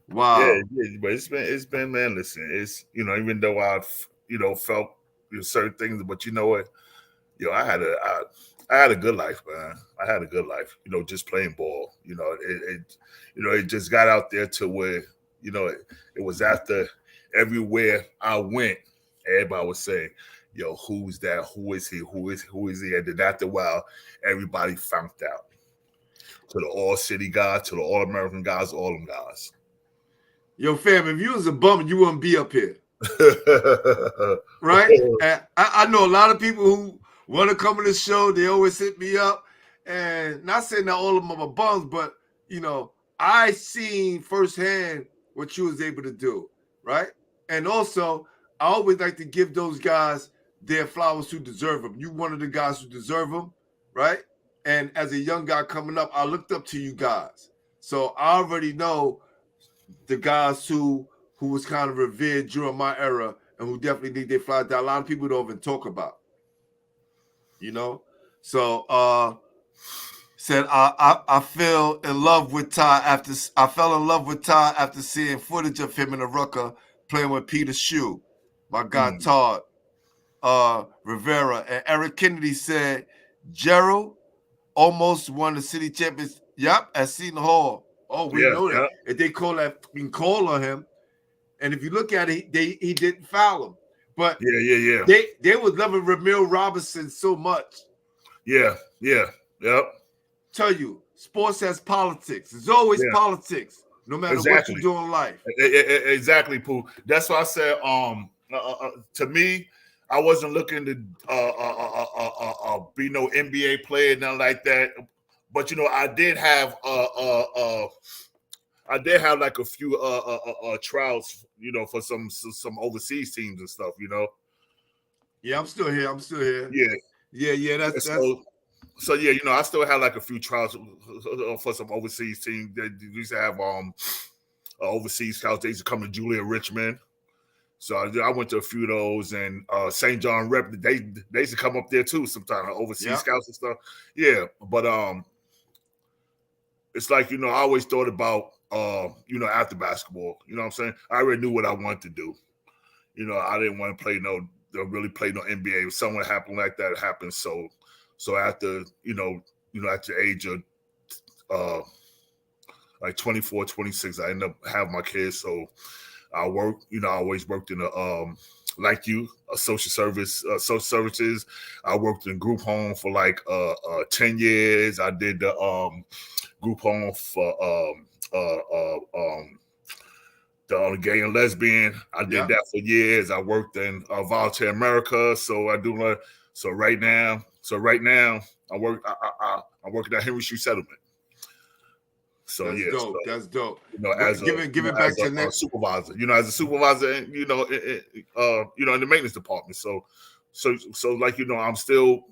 Speaker 1: Wow.
Speaker 3: Yeah, but it's been man. Listen, it's, you know, even though I've, you know, felt certain things, but you know what, I I had a good life, man. I had a good life, just playing ball. It just got out there to where, it was after everywhere I went, everybody was saying, yo, who's that? Who is he? Who is he? And then after a while, everybody found out. To the all-city guys, to the all-American guys, all them guys.
Speaker 1: Yo, fam, if you was a bum, you wouldn't be up here. Right? And I know a lot of people who want to come on the show. They always hit me up. And not saying that all of them are bums, but, I seen firsthand what you was able to do, right? And also, I always like to give those guys their flowers who deserve them. You one of the guys who deserve them, right? And as a young guy coming up, I looked up to you guys. So I already know the guys who was kind of revered during my era and who definitely need their flowers that a lot of people don't even talk about. So said I fell in love with Todd after seeing footage of him in a rucker playing with Peter Shue, my guy Todd, Rivera, and Eric Kennedy said Gerald almost won the city champions. Yep, at Seton Hall. Oh, we know that.
Speaker 3: Yeah.
Speaker 1: If they call that call on him, and if you look at it, he didn't foul him. But
Speaker 3: yeah.
Speaker 1: They was loving Ramil Robinson so much.
Speaker 3: Yeah.
Speaker 1: Tell you, sports has politics. There's always politics, no matter what you do in life.
Speaker 3: Exactly, Pooh. That's why I said, to me, I wasn't looking to be no NBA player, nothing like that. But I did have like a few trials, for some overseas teams and stuff,
Speaker 1: Yeah, I'm still here. Yeah. That's
Speaker 3: So yeah, I still had like a few trials for some overseas teams. They used to have overseas scouts. They used to come to Julia Richmond. So I went to a few of those, and St. John Rep. They used to come up there too sometimes, overseas scouts and stuff. Yeah, but it's like I always thought about after basketball. You know what I'm saying? I already knew what I wanted to do. I didn't want to really play no NBA. If something happened like that, it happened. So after at the age of like 24, 26, I ended up having my kids. So I worked, I always worked in social services. I worked in group home for like 10 years. I did the group home for the gay and lesbian. I did that for years. I worked in Volunteer America. So I do so right now I'm working at Henry Street Settlement. So
Speaker 1: that's dope. That's dope.
Speaker 3: Give it back to the next supervisor. As a supervisor, in the maintenance department. So like I'm still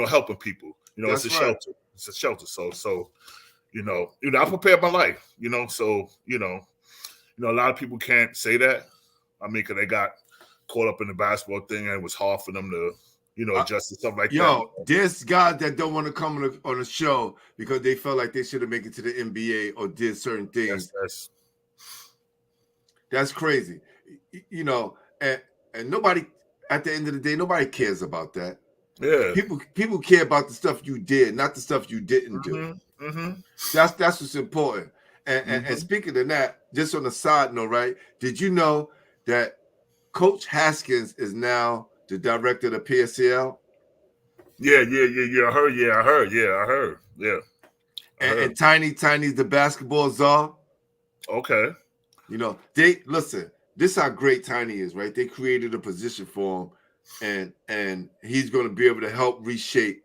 Speaker 3: helping people. It's a shelter. It's a shelter. So I prepared my life. So a lot of people can't say that. I mean, because they got caught up in the basketball thing, and it was hard for them to adjust and stuff like that.
Speaker 1: Yo, there's guys that don't want to come on a show because they felt like they should have made it to the NBA or did certain things. That's crazy. And nobody, at the end of the day, nobody cares about that.
Speaker 3: Yeah.
Speaker 1: People care about the stuff you did, not the stuff you didn't do.
Speaker 3: Mm-hmm.
Speaker 1: That's what's important. And speaking of that, just on a side note, right? Did you know that Coach Haskins is now the director of the PSL?
Speaker 3: Yeah. I heard. Yeah.
Speaker 1: And Tiny's the basketball czar.
Speaker 3: Okay.
Speaker 1: They listen. This is how great Tiny is, right? They created a position for him, and he's going to be able to help reshape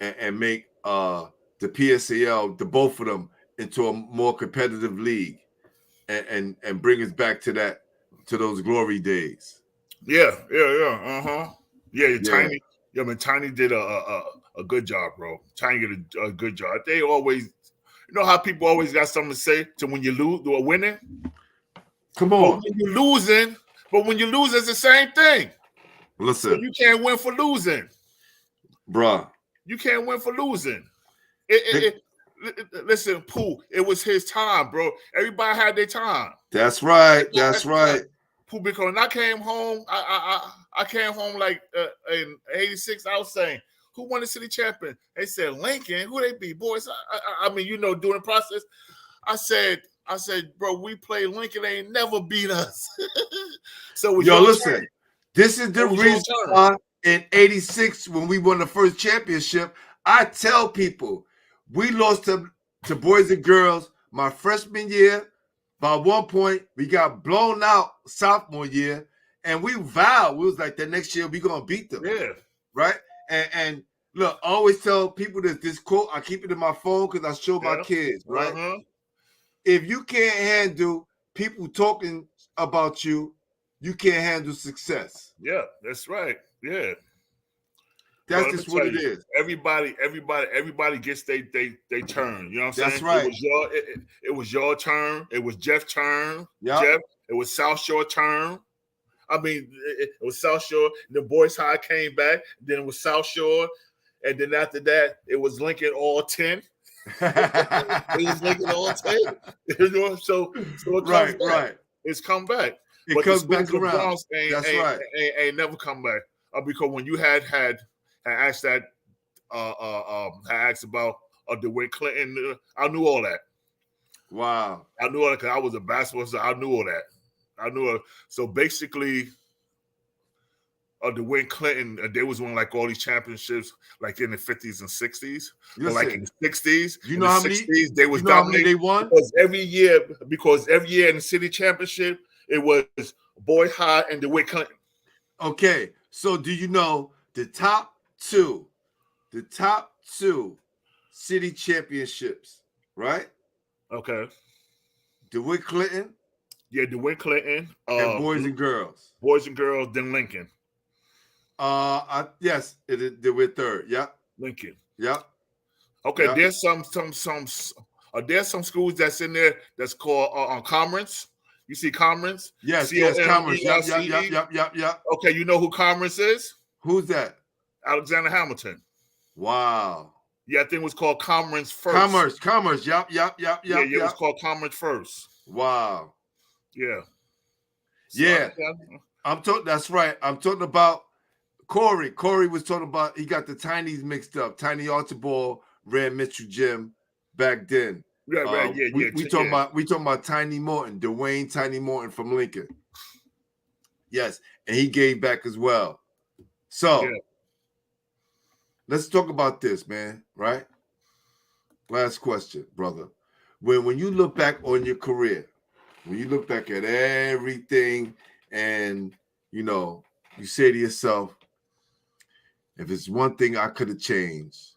Speaker 1: and make the PSAL, the both of them, into a more competitive league, and bring us back to those glory days.
Speaker 3: Yeah. Tiny. Yeah, man. Tiny did a good job, bro. Tiny did a good job. They always, how people always got something to say to when you lose or winning.
Speaker 1: Come on.
Speaker 3: But when you lose, it's the same thing.
Speaker 1: Listen,
Speaker 3: so you can't win for losing,
Speaker 1: bruh.
Speaker 3: You can't win for losing. Listen, Pooh, it was his time, bro. Everybody had their time.
Speaker 1: That's right.
Speaker 3: Pooh, because when I came home, I came home like in '86. I was saying, who won the city champion? They said Lincoln. Who they be, boys? I mean, you know, during the process, I said, bro, we play Lincoln. They ain't never beat us. So it was
Speaker 1: Yo,
Speaker 3: your
Speaker 1: listen,
Speaker 3: turn.
Speaker 1: this is the
Speaker 3: It was your
Speaker 1: reason
Speaker 3: turn.
Speaker 1: why in '86 when we won the first championship, I tell people we lost to boys and girls my freshman year. By one point, we got blown out sophomore year, and we vowed we was like the next year we gonna beat them.
Speaker 3: Yeah.
Speaker 1: Right? And look, I always tell people this quote. I keep it in my phone because I show my kids. Right?
Speaker 3: Uh-huh.
Speaker 1: If you can't handle people talking about you, you can't handle success.
Speaker 3: Yeah, that's right. Yeah.
Speaker 1: That's
Speaker 3: Well,
Speaker 1: just what it is.
Speaker 3: Everybody gets they turn. You know what I'm saying?
Speaker 1: That's right.
Speaker 3: It was your turn. It was Jeff's turn.
Speaker 1: Yep.
Speaker 3: Jeff. It was South Shore turn. I mean, it was South Shore. The Boys High came back. Then it was South Shore, and then after that, it was Lincoln all 10. It was Lincoln all 10. You know, so it comes back.
Speaker 1: Right.
Speaker 3: It's come back.
Speaker 1: It comes back around.
Speaker 3: Ain't never come back. Because when you had asked that, asked about DeWitt Clinton, I knew all that.
Speaker 1: Wow.
Speaker 3: I knew all that because I was a basketball star. I knew all that. I knew it. So basically, DeWitt Clinton, they was winning like all these championships, like in the 50s and 60s. But like in the 60s,
Speaker 1: you know how many
Speaker 3: 60s, they was
Speaker 1: you know how many
Speaker 3: dominating.
Speaker 1: they won?
Speaker 3: Because every year in the city championship, it was Boy High and DeWitt Clinton.
Speaker 1: Okay, so do you know the top two city championships, right?
Speaker 3: Okay.
Speaker 1: DeWitt Clinton.
Speaker 3: Yeah, DeWitt Clinton.
Speaker 1: And boys and girls.
Speaker 3: Boys and girls, then Lincoln.
Speaker 1: Yes, DeWitt third. Yeah.
Speaker 3: Lincoln.
Speaker 1: Yeah.
Speaker 3: Okay,
Speaker 1: yeah.
Speaker 3: There's there's some schools that's in there that's called Commerce. You see Commerce?
Speaker 1: Yes, Commerce. Yep.
Speaker 3: Okay, you know who Commerce is?
Speaker 1: Who's that?
Speaker 3: Alexander Hamilton.
Speaker 1: Wow.
Speaker 3: Yeah, I think it was called Commerce first.
Speaker 1: Commerce. Yep.
Speaker 3: It was called Commerce first.
Speaker 1: Wow.
Speaker 3: Yeah.
Speaker 1: That's right. I'm talking about Corey. Corey was talking about he got the Tiny's mixed up. Tiny Archibald ran Mitchell Gym back then.
Speaker 3: Right.
Speaker 1: We talking about Tiny Morton, Dwayne Tiny Morton from Lincoln. Yes, and he gave back as well. So let's talk about this, man. Right? Last question, brother. When you look back on your career, when you look back at everything, and you say to yourself, if it's one thing I could have changed,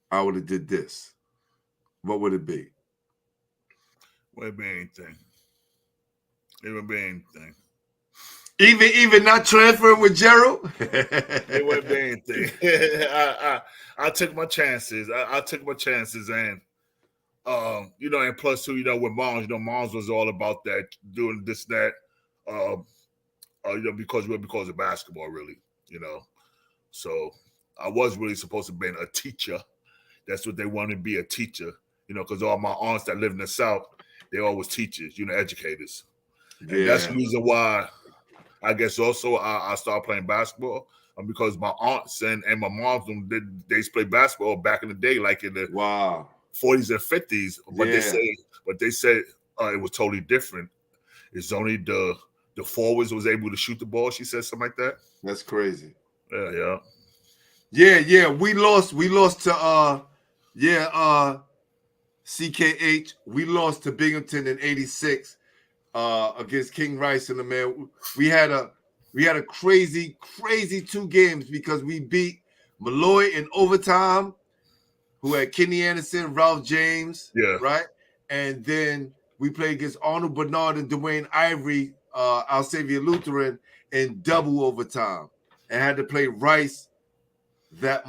Speaker 1: I would have did this. What would it be?
Speaker 3: Wouldn't be anything. It wouldn't be anything.
Speaker 1: Even not transferring with Gerald?
Speaker 3: It wouldn't be anything. I took my chances. I took my chances, and and plus too, with Moms, Moms was all about that, doing this, that, because of basketball, really, So I was really supposed to be a teacher. That's what they wanted to be, a teacher, because all my aunts that live in the South, they always teachers, educators. Yeah. And that's the reason why I guess also I started playing basketball, because my aunts and my moms, they used to play basketball back in the day, like in the 40s and 50s. But they said it was totally different. It's only the forwards was able to shoot the ball. She said something like that.
Speaker 1: That's crazy.
Speaker 3: Yeah.
Speaker 1: We lost to CKH. We lost to Binghamton in '86 against King Rice and the man. We had a crazy 2 games because we beat Malloy in overtime, who had Kenny Anderson, Ralph James, right? And then we played against Arnold Bernard and Dwayne Ivory, Alsavier Lutheran, in double overtime, and had to play Rice that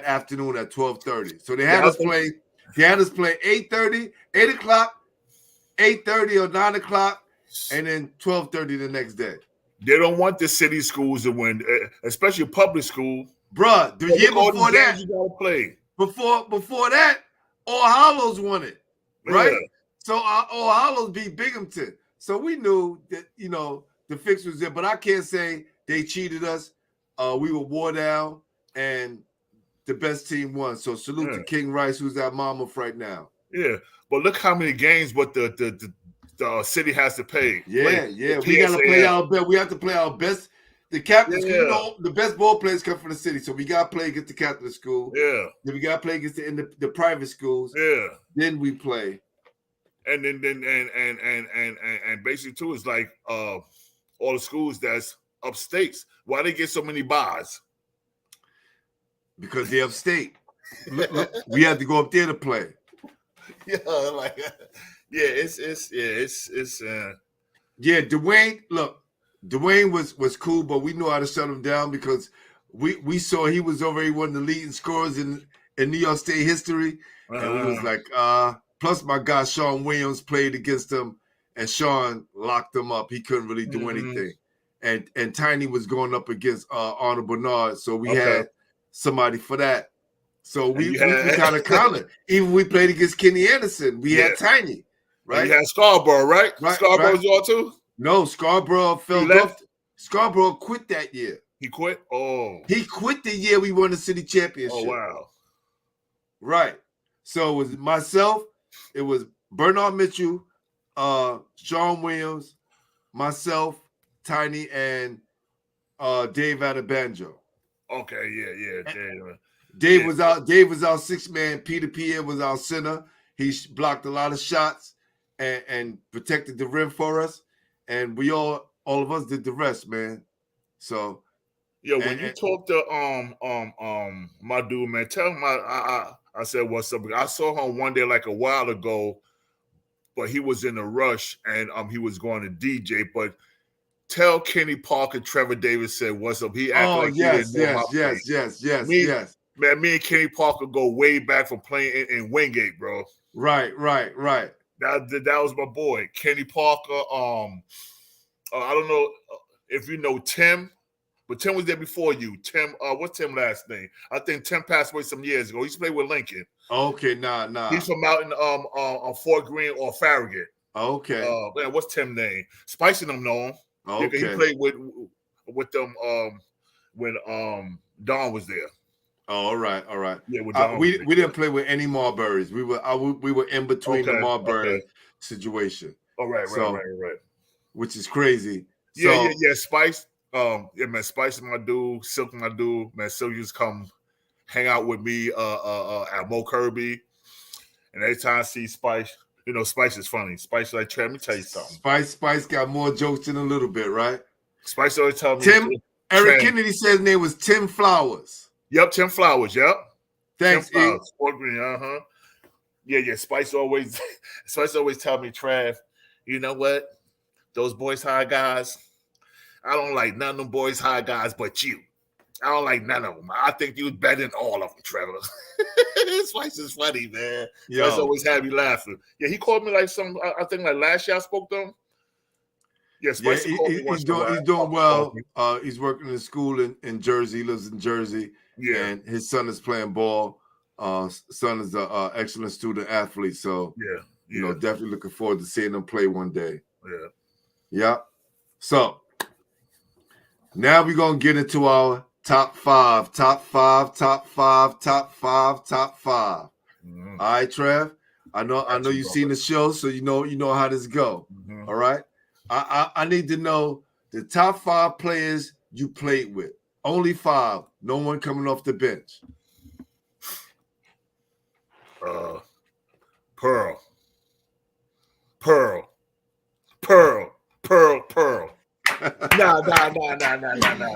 Speaker 1: afternoon at 12:30. So they had us play 8:30, 8 o'clock, 8:30 or 9 o'clock, and then 12:30 the next day.
Speaker 3: They don't want the city schools to win, especially public school.
Speaker 1: Bruh, the year before that,
Speaker 3: you gotta play.
Speaker 1: Before that, All Hallows won it, right?
Speaker 3: Yeah.
Speaker 1: So All Hallows beat Binghamton. So we knew that, the fix was there. But I can't say they cheated us. We were wore down, and the best team won. So salute to King Rice, who's at Monmouth right now.
Speaker 3: Yeah, but look how many games what the city has to pay.
Speaker 1: Yeah. We got to play our best. We have to play our best. The captains, the best ball players come from the city, so we got to play against the Catholic school.
Speaker 3: Yeah.
Speaker 1: Then we got to play against the private schools.
Speaker 3: Yeah.
Speaker 1: Then we play.
Speaker 3: And then and basically too is like all the schools that's upstate. Why they get so many buys?
Speaker 1: Because they're upstate. Look, we had to go up there to play.
Speaker 3: Yeah, like it's
Speaker 1: Dwayne. Look, Dwayne was cool, but we knew how to shut him down because we saw he was already one of the leading scorers in New York State history, and we was like, plus my guy Sean Williams played against him, and Sean locked him up. He couldn't really do anything, and Tiny was going up against Arnold Bernard, so we had somebody for that. So we kind of counted. Even we played against Kenny Anderson, we had Tiny, right?
Speaker 3: You had Scarborough, right? Scarborough's all too.
Speaker 1: No, Scarborough fell off. Scarborough quit that year.
Speaker 3: He quit? Oh.
Speaker 1: He quit the year we won the city championship.
Speaker 3: Oh, wow.
Speaker 1: Right. So it was myself, it was Bernard Mitchell, Sean Williams, myself, Tiny, and Dave Adebanjo.
Speaker 3: Okay, yeah.
Speaker 1: Dave was our 6th man. Peter Pierre was our center. He blocked a lot of shots and protected the rim for us. And we all of us did the rest, man. So
Speaker 3: when you talk to my dude, man, tell him I said what's up. I saw him one day like a while ago, but he was in a rush and he was going to DJ. But tell Kenny Parker, Trevor Davis said what's up. He acted like
Speaker 1: yes.
Speaker 3: Man, me and Kenny Parker go way back from playing in Wingate, bro.
Speaker 1: Right.
Speaker 3: That was my boy, Kenny Parker. I don't know if you know Tim, but Tim was there before you. Tim, what's Tim's last name? I think Tim passed away some years ago. He used to play with Lincoln.
Speaker 1: Okay, nah.
Speaker 3: He's from out in on Fort Greene or Farragut.
Speaker 1: Okay.
Speaker 3: Man, what's Tim's name? Spicy them know him.
Speaker 1: Okay.
Speaker 3: He played with them when Don was there.
Speaker 1: Oh, all right.
Speaker 3: Yeah,
Speaker 1: we didn't play with any Marburys. We were in between the Marbury situation.
Speaker 3: Oh, right.
Speaker 1: Which is crazy.
Speaker 3: Yeah. Spice. Man, Spice is my dude. Silk my dude. Man, Silk used to come hang out with me at Mo Kirby. And every time I see Spice, Spice is funny. Spice like, Trey, let me tell you something.
Speaker 1: Spice got more jokes than a little bit, right?
Speaker 3: Spice always tell me.
Speaker 1: Eric Kennedy said his name was Tim Flowers.
Speaker 3: Yep, Tim Flowers. Yep.
Speaker 1: Thanks,
Speaker 3: Tim Flowers. Yeah. Spice always tell me, Trav, you know what? Those boys high guys, I don't like none of them boys high guys but you. I don't like none of them. I think you was better than all of them, Trevor. Spice is funny, man. Spice always had me laughing. Yeah, he called me like I think like last year I spoke to him. Yeah, Spice
Speaker 1: he's doing well. He's working in a school in Jersey. He lives in Jersey. Yeah. And his son is playing ball. Son is an excellent student athlete. So, definitely looking forward to seeing him play one day. Yeah. So, now we're going to get into our top five. Mm-hmm. All right, Trev. I know you've seen the show, so you know how this go. Mm-hmm. All right. I need to know the top 5 players you played with. Only 5. No one coming off the bench.
Speaker 3: Pearl. Nah.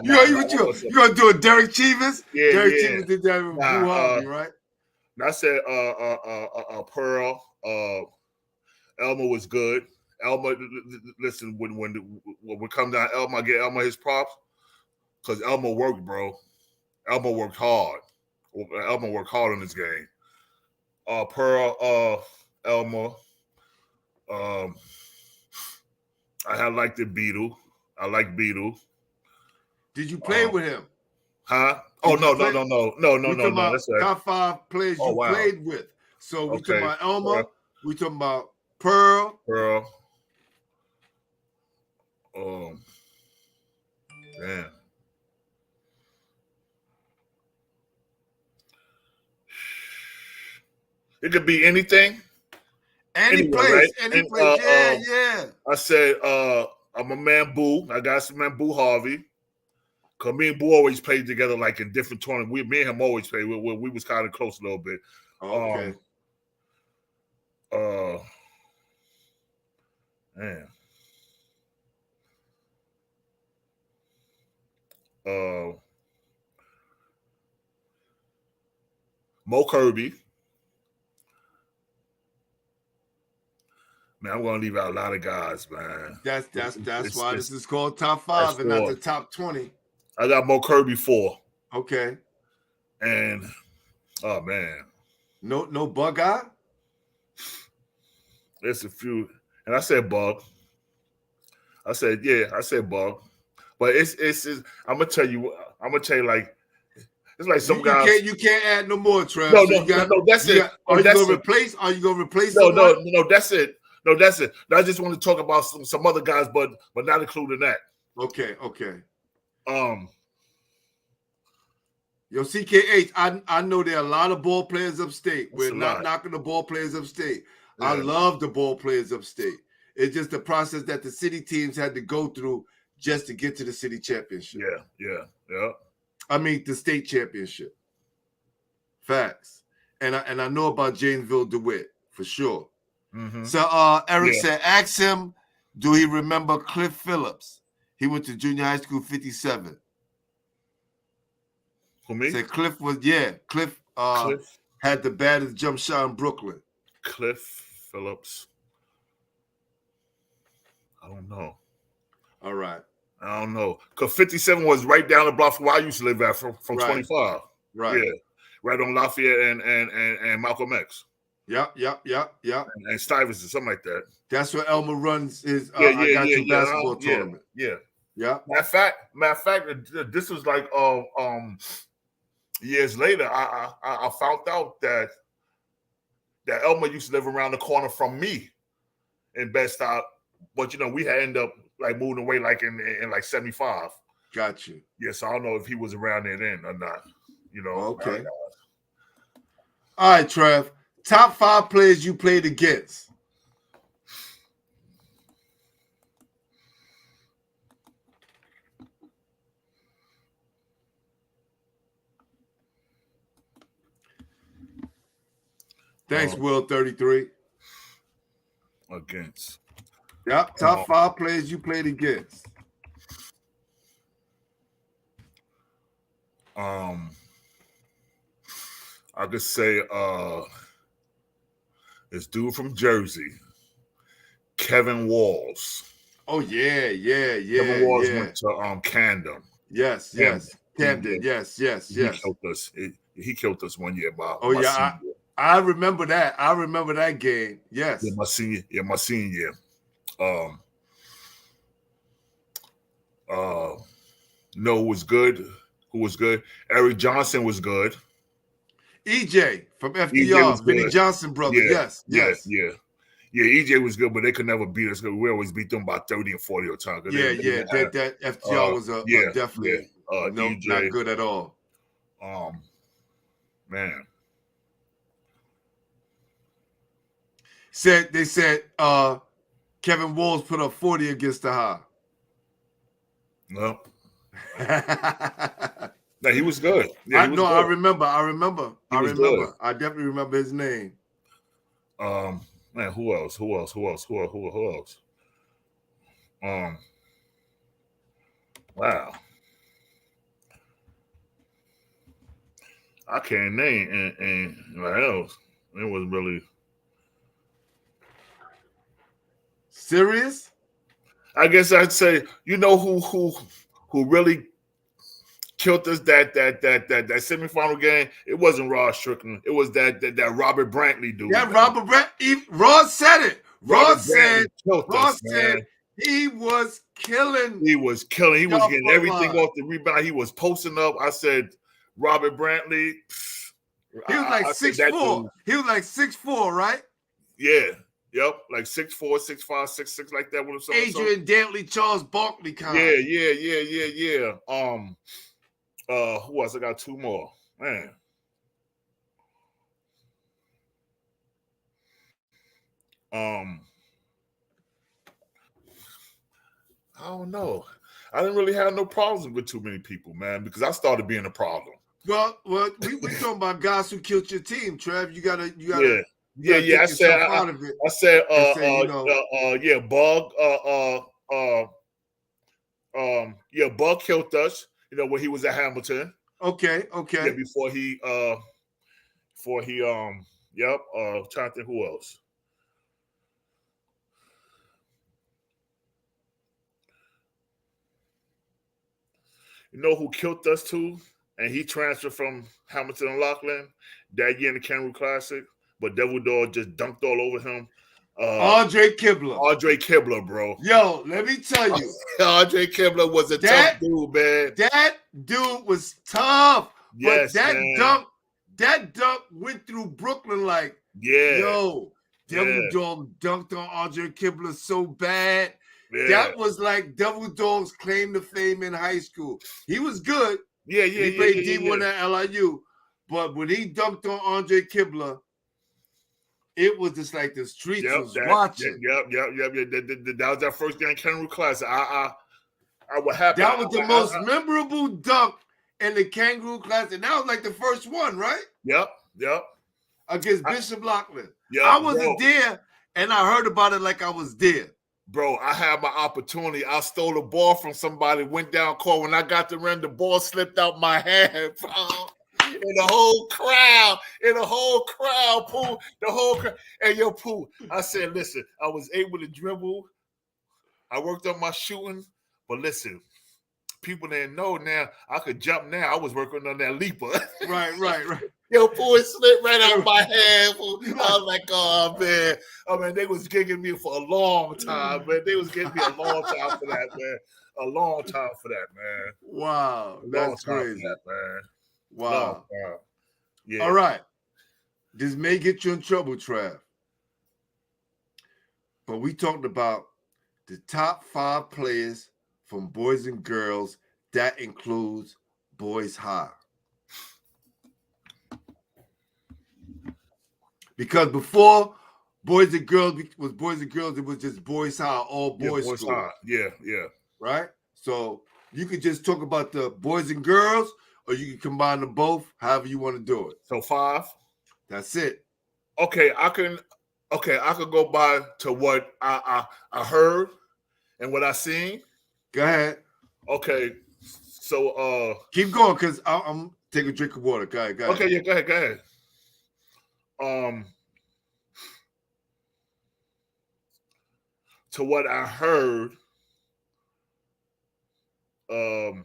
Speaker 1: You gonna do a Derek Chivas?
Speaker 3: Yeah,
Speaker 1: Derek Chivas did that with Blue Harvey, right?
Speaker 3: I said Pearl. Elma was good. Elma, listen, when we come down, Elma, I get Elma his props because Elma worked, bro. Elma worked hard. Elma worked hard in this game. Pearl, Elma. I liked the Beetle. I like Beetle.
Speaker 1: Did you play with him?
Speaker 3: Huh? Oh, no.
Speaker 1: That's top 5 players you played with. So we talking about Elma. We talking about Pearl.
Speaker 3: Man. It could be anything.
Speaker 1: Any
Speaker 3: Anywhere,
Speaker 1: place,
Speaker 3: right?
Speaker 1: any
Speaker 3: And,
Speaker 1: place. Yeah.
Speaker 3: I said, I'm a man, Boo. I got some man, Boo Harvey. Cause me and Boo always played together, like in different tournaments. Me and him always played. We was kind of close a little bit.
Speaker 1: Okay.
Speaker 3: Man. Mo Kirby. Man, I'm gonna leave out a lot of guys, man.
Speaker 1: That's why this is called top 5 and not the top 20.
Speaker 3: I got Mo Kirby 4.
Speaker 1: Okay.
Speaker 3: And oh man.
Speaker 1: No Bug Eye?
Speaker 3: There's a few. And I said Bug. I said Bug. But it's I'm gonna tell you like it's like some guys.
Speaker 1: You can't add no more, Trev.
Speaker 3: No,
Speaker 1: that's it. Are you gonna replace?
Speaker 3: No, that's it. No, that's it. I just want to talk about some other guys, but not including that.
Speaker 1: Okay. Yo, CKH, I know there are a lot of ball players upstate. We're not knocking the ball players upstate. Yeah. I love the ball players upstate. It's just the process that the city teams had to go through just to get to the city championship.
Speaker 3: Yeah.
Speaker 1: I mean, the state championship. Facts. And I know about Janesville DeWitt for sure. Mm-hmm. So Eric said, ask him, do he remember Cliff Phillips? He went to junior high school 57.
Speaker 3: For me?
Speaker 1: Said Cliff Cliff had the baddest jump shot in Brooklyn.
Speaker 3: Cliff Phillips. I don't know.
Speaker 1: All right.
Speaker 3: I don't know. Because 57 was right down the block from where I used to live at from 25.
Speaker 1: Right.
Speaker 3: Yeah. Right on Lafayette and Malcolm X.
Speaker 1: Yep.
Speaker 3: And Stuyvesant, something like that.
Speaker 1: That's where Elmer runs his basketball tournament.
Speaker 3: Yeah.
Speaker 1: Matter
Speaker 3: of fact, this was like years later. I found out that Elmer used to live around the corner from me in Bed-Stuy, but we had ended up like moving away like in like 75.
Speaker 1: Got you.
Speaker 3: Yes, I don't know if he was around there then or not.
Speaker 1: Okay. All right, Trev. Top 5 players you played against. Thanks, Will 33.
Speaker 3: Against.
Speaker 1: Yep. Top 5 players you played against.
Speaker 3: I could say this dude from Jersey, Kevin Walls.
Speaker 1: Oh yeah.
Speaker 3: Kevin Walls went to Camden.
Speaker 1: Yes. Camden. Yes.
Speaker 3: He killed us. He killed us one year.
Speaker 1: I remember that. I remember that game. Yes.
Speaker 3: Yeah, my senior year. Who was good? Eric Johnson was good.
Speaker 1: EJ from FDR, Vinny Johnson brother.
Speaker 3: Yeah, yes. Yeah, EJ was good, but they could never beat us because we always beat them by 30 and 40 at time.
Speaker 1: That FDR was definitely not good at all.
Speaker 3: Man.
Speaker 1: They said Kevin Walls put up 40 against the High.
Speaker 3: No. No, he was good. Yeah,
Speaker 1: I remember. I definitely remember his name.
Speaker 3: Man, who else? Wow. I can't name anyone else. It was really
Speaker 1: serious.
Speaker 3: I guess I'd say who really killed us that semifinal game. It wasn't Ross Strickland. It was that Robert Brantley dude.
Speaker 1: Yeah, Robert Brantley. Ross said it. Ross said he was killing.
Speaker 3: He was killing. He was getting everything off the rebound. He was posting up. I said, Robert Brantley.
Speaker 1: He was like 6'4". He was like 6'4", right?
Speaker 3: Yeah. Yep, like 6'4", 6'5", 6'6", like that.
Speaker 1: Adrian Dantley, Charles Barkley kind.
Speaker 3: Yeah. Who else? I got 2 more. Man. I don't know. I didn't really have no problems with too many people, man, because I started being a problem.
Speaker 1: Well, we talking about guys who killed your team, Trev. You gotta
Speaker 3: Yeah.
Speaker 1: take yourself out of it.
Speaker 3: I said, Bug, Bug killed us. You know when he was at Hamilton.
Speaker 1: Okay.
Speaker 3: Yeah, before he, trying to think who else. You know who killed us too? And he transferred from Hamilton and Lockland that year in the Kangaroo Classic, but Devil Dog just dunked all over him.
Speaker 1: Andre Kibler.
Speaker 3: Andre Kibler, bro.
Speaker 1: Yo, let me tell you.
Speaker 3: Andre Kibler was a tough dude, man.
Speaker 1: That dude was tough.
Speaker 3: Yes,
Speaker 1: but
Speaker 3: man.
Speaker 1: that dunk went through Brooklyn like,
Speaker 3: yeah.
Speaker 1: Yo, Devil Dog dunked on Andre Kibler so bad.
Speaker 3: Yeah.
Speaker 1: That was like Devil Dog's claim to fame in high school. He was good.
Speaker 3: Yeah.
Speaker 1: He played D1 at LIU. But when he dunked on Andre Kibler, it was just like the streets was watching.
Speaker 3: Yep. That was our first game Kangaroo Classic. I was happy.
Speaker 1: That was the most memorable dunk in the Kangaroo Classic. That was like the first one, right?
Speaker 3: Yep.
Speaker 1: Against Bishop Lockland.
Speaker 3: Yep,
Speaker 1: I wasn't there, and I heard about it like I was there.
Speaker 3: Bro, I had my opportunity. I stole a ball from somebody, went down court. When I got the rim, the ball slipped out my hand, bro. In the whole crowd, Pooh. The whole crowd. Hey, yo, Pooh, I said, listen, I was able to dribble. I worked on my shooting. But listen, people didn't know now. I could jump now. I was working on that leaper.
Speaker 1: Right.
Speaker 3: Yo, Pooh, it slipped right out of my hand. Pooh. I was like, oh, man. Oh, man, they was gigging me for a long time, man. They was giving me a long time for that, man. A long time for that, man.
Speaker 1: Wow, that's crazy.
Speaker 3: That, man.
Speaker 1: Wow.
Speaker 3: Yeah.
Speaker 1: All right. This may get you in trouble, Trav. But we talked about the top 5 players from Boys and Girls. That includes Boys High. Because before Boys and Girls was Boys and Girls, it was just Boys High, all boys school.
Speaker 3: High. Yeah.
Speaker 1: Right? So you could just talk about the Boys and Girls, or you can combine them both, however you want to do it.
Speaker 3: So 5?
Speaker 1: That's it.
Speaker 3: Okay, I could go by to what I heard and what I seen.
Speaker 1: Go ahead.
Speaker 3: Okay. So
Speaker 1: keep going, because I'm taking a drink of water. Go ahead.
Speaker 3: Okay, yeah, go ahead. To what I heard, man.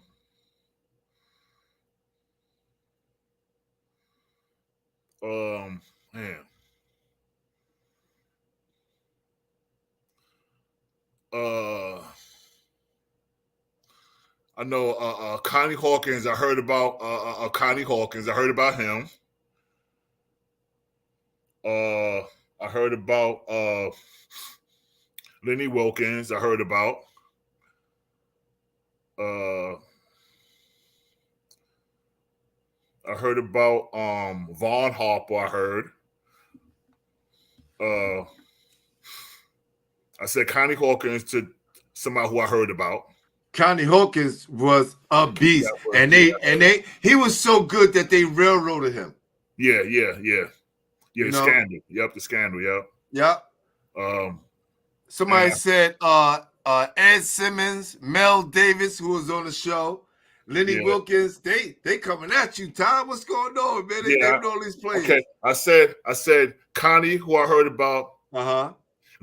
Speaker 3: I know Connie Hawkins. I heard about Connie Hawkins. I heard about him. I heard about Lenny Wilkins. I heard about. I heard about Vaughn Harper. I heard. I said Connie Hawkins to somebody who I heard about.
Speaker 1: Connie Hawkins was a beast, he was so good that they railroaded him.
Speaker 3: Yeah. The scandal. Yep, the scandal. Yep.
Speaker 1: Somebody said Ed Simmons, Mel Davis, who was on the show, Lenny Wilkins. They coming at you, Todd. What's going on, man? They naming all these players.
Speaker 3: Okay, I said Connie, who I heard about.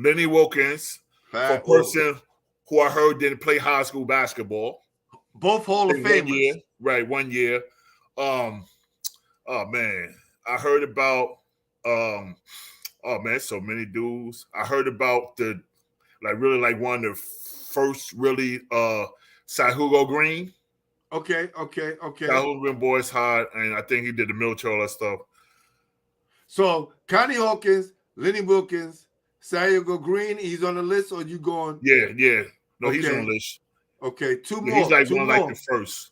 Speaker 3: Lenny Wilkins, a person who I heard didn't play high school basketball.
Speaker 1: Both Hall of Famers.
Speaker 3: 1 year. Oh man, I heard about so many dudes. I heard about one of the first really Cy Hugo Green.
Speaker 1: Okay.
Speaker 3: Cy Hugo Green, Boys High, and I think he did the military, all that stuff.
Speaker 1: So Connie Hawkins, Lenny Wilkins, Cy Hugo Green, he's on the list, or you going?
Speaker 3: Yeah. No, he's on the list.
Speaker 1: Okay, 2 more.
Speaker 3: He's like one like the first.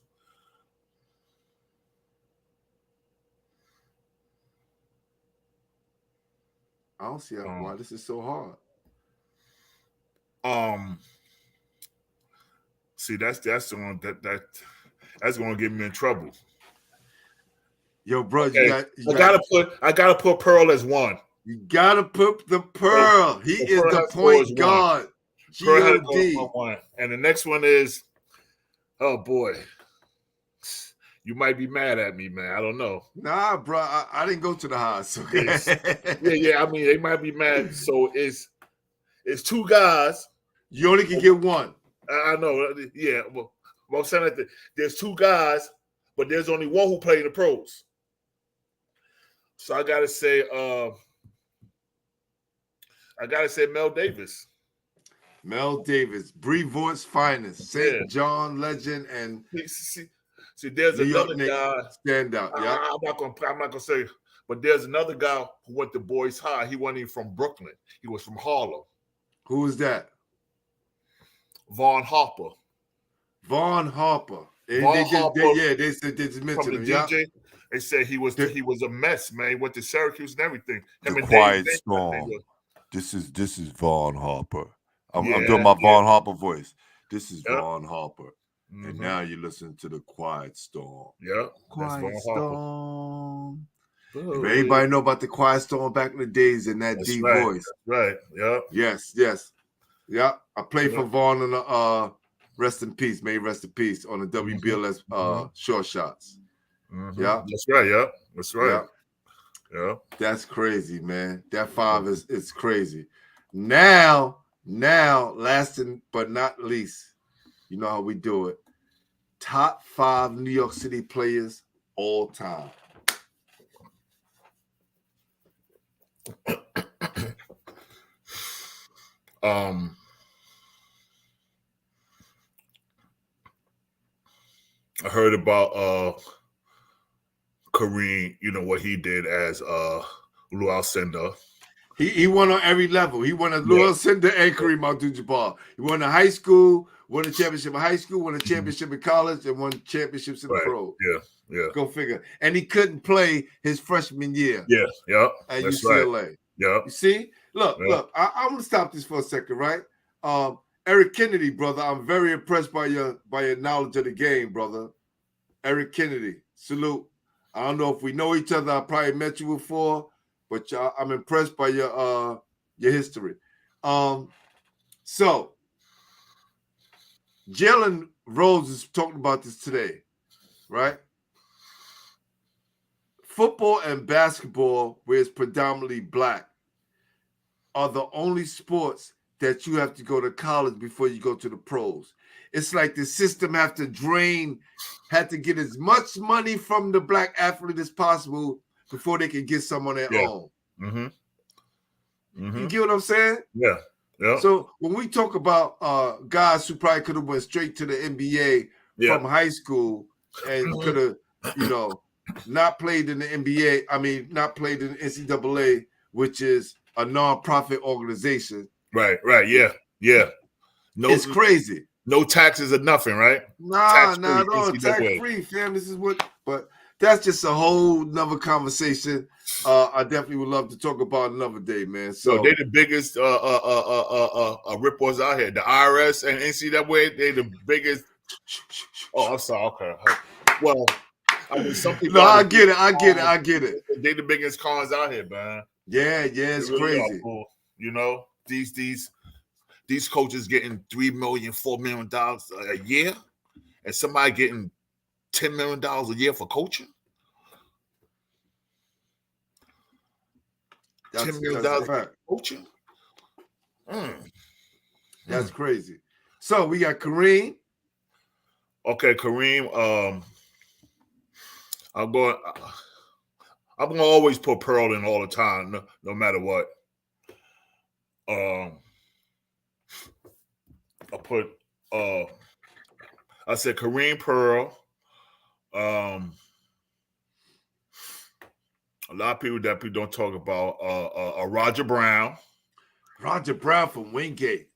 Speaker 1: I don't see why this is so hard.
Speaker 3: See, that's that's going to get me in trouble.
Speaker 1: Yo, bro,
Speaker 3: Okay. I gotta put Pearl as one.
Speaker 1: You gotta put the Pearl. He is
Speaker 3: Pearl
Speaker 1: the
Speaker 3: has to go as
Speaker 1: point
Speaker 3: one.
Speaker 1: guard.
Speaker 3: Pearl had to go as
Speaker 1: God.
Speaker 3: one. And the next one is, oh boy, you might be mad at me, man. I don't know.
Speaker 1: Nah, bro, I didn't go to the house. Okay?
Speaker 3: Yeah. I mean, they might be mad. So it's two guys.
Speaker 1: You only can get one.
Speaker 3: I know. Yeah. Well, I'm saying that there's two guys, but there's only one who played in the pros. So I gotta say Mel Davis.
Speaker 1: Mel Davis, Brevoort's finest, St. John legend, and
Speaker 3: see, there's
Speaker 1: New York
Speaker 3: another guy.
Speaker 1: Standout. Yeah,
Speaker 3: I'm not gonna say, but there's another guy who went to Boys High. He wasn't even from Brooklyn. He was from Harlem.
Speaker 1: Who was that?
Speaker 3: Vaughn Harper.
Speaker 1: Vaughn Harper. They said they just mentioned him.
Speaker 3: DJ. Yeah. They said he was a mess, man. He went to Syracuse and everything.
Speaker 4: The Quiet Storm. This is Vaughn Harper. I'm doing my Vaughn Harper voice. This is Vaughn Harper. Mm-hmm. And now you listen to the Quiet Storm.
Speaker 3: Yeah.
Speaker 1: Quiet Storm. Everybody know about the Quiet Storm back in the days in that deep voice.
Speaker 3: Right. Yeah.
Speaker 1: Yes. Yeah. I played for Vaughn on the rest in peace, may rest in peace on the WBLS short shots.
Speaker 3: Mm-hmm.
Speaker 1: Yeah.
Speaker 3: That's right. Yeah. That's right. Yeah.
Speaker 1: That's crazy, man. That 5 is crazy. Now, last but not least, you know how we do it. Top 5 New York City players all time.
Speaker 3: I heard about Kareem, you know what he did as Lou Alcindor.
Speaker 1: He won on every level. He won as Lou Alcindor and Kareem Abdul-Jabbar. He won in high school, won a championship in high school, won a championship in college, and won championships in the pros.
Speaker 3: Yeah.
Speaker 1: Go figure. And he couldn't play his freshman year.
Speaker 3: Yeah.
Speaker 1: At UCLA.
Speaker 3: Right. Yeah.
Speaker 1: You see? Look, I'm gonna stop this for a second, right? Eric Kennedy, brother. I'm very impressed by your knowledge of the game, brother. Eric Kennedy, salute. I don't know if we know each other. I probably met you before, but I'm impressed by your history. So Jalen Rose is talking about this today, right? Football and basketball, where it's predominantly black, are the only sports that you have to go to college before you go to the pros. It's like the system had to get as much money from the black athlete as possible before they can get some on their own. You get what I'm saying?
Speaker 3: Yeah.
Speaker 1: So when we talk about guys who probably could have went straight to the NBA from high school and could have, not played in the NBA, not played in the NCAA, which is a non-profit organization.
Speaker 3: Right, yeah. No,
Speaker 1: it's crazy.
Speaker 3: No taxes or nothing, right?
Speaker 1: Nah, no, tax-free, fam. This is but that's just a whole nother conversation. I definitely would love to talk about another day, man. So
Speaker 3: they're the biggest rippers out here. The IRS and NCAA, they're the biggest. Oh, I'm sorry. Okay. Well, I mean, some people.
Speaker 1: No, I get it.
Speaker 3: They're the biggest cons out here, man.
Speaker 1: Yeah, it's really crazy.
Speaker 3: You know, these coaches getting $3 million, $4 million a year, and somebody getting $10 million a year for coaching. $10 million for coaching.
Speaker 1: That's crazy. So we got Kareem.
Speaker 3: Okay, Kareem. I'm gonna always put Pearl in all the time, no matter what. I said Kareem, Pearl. A lot of people that people don't talk about. Roger Brown.
Speaker 1: Roger Brown from Wingate.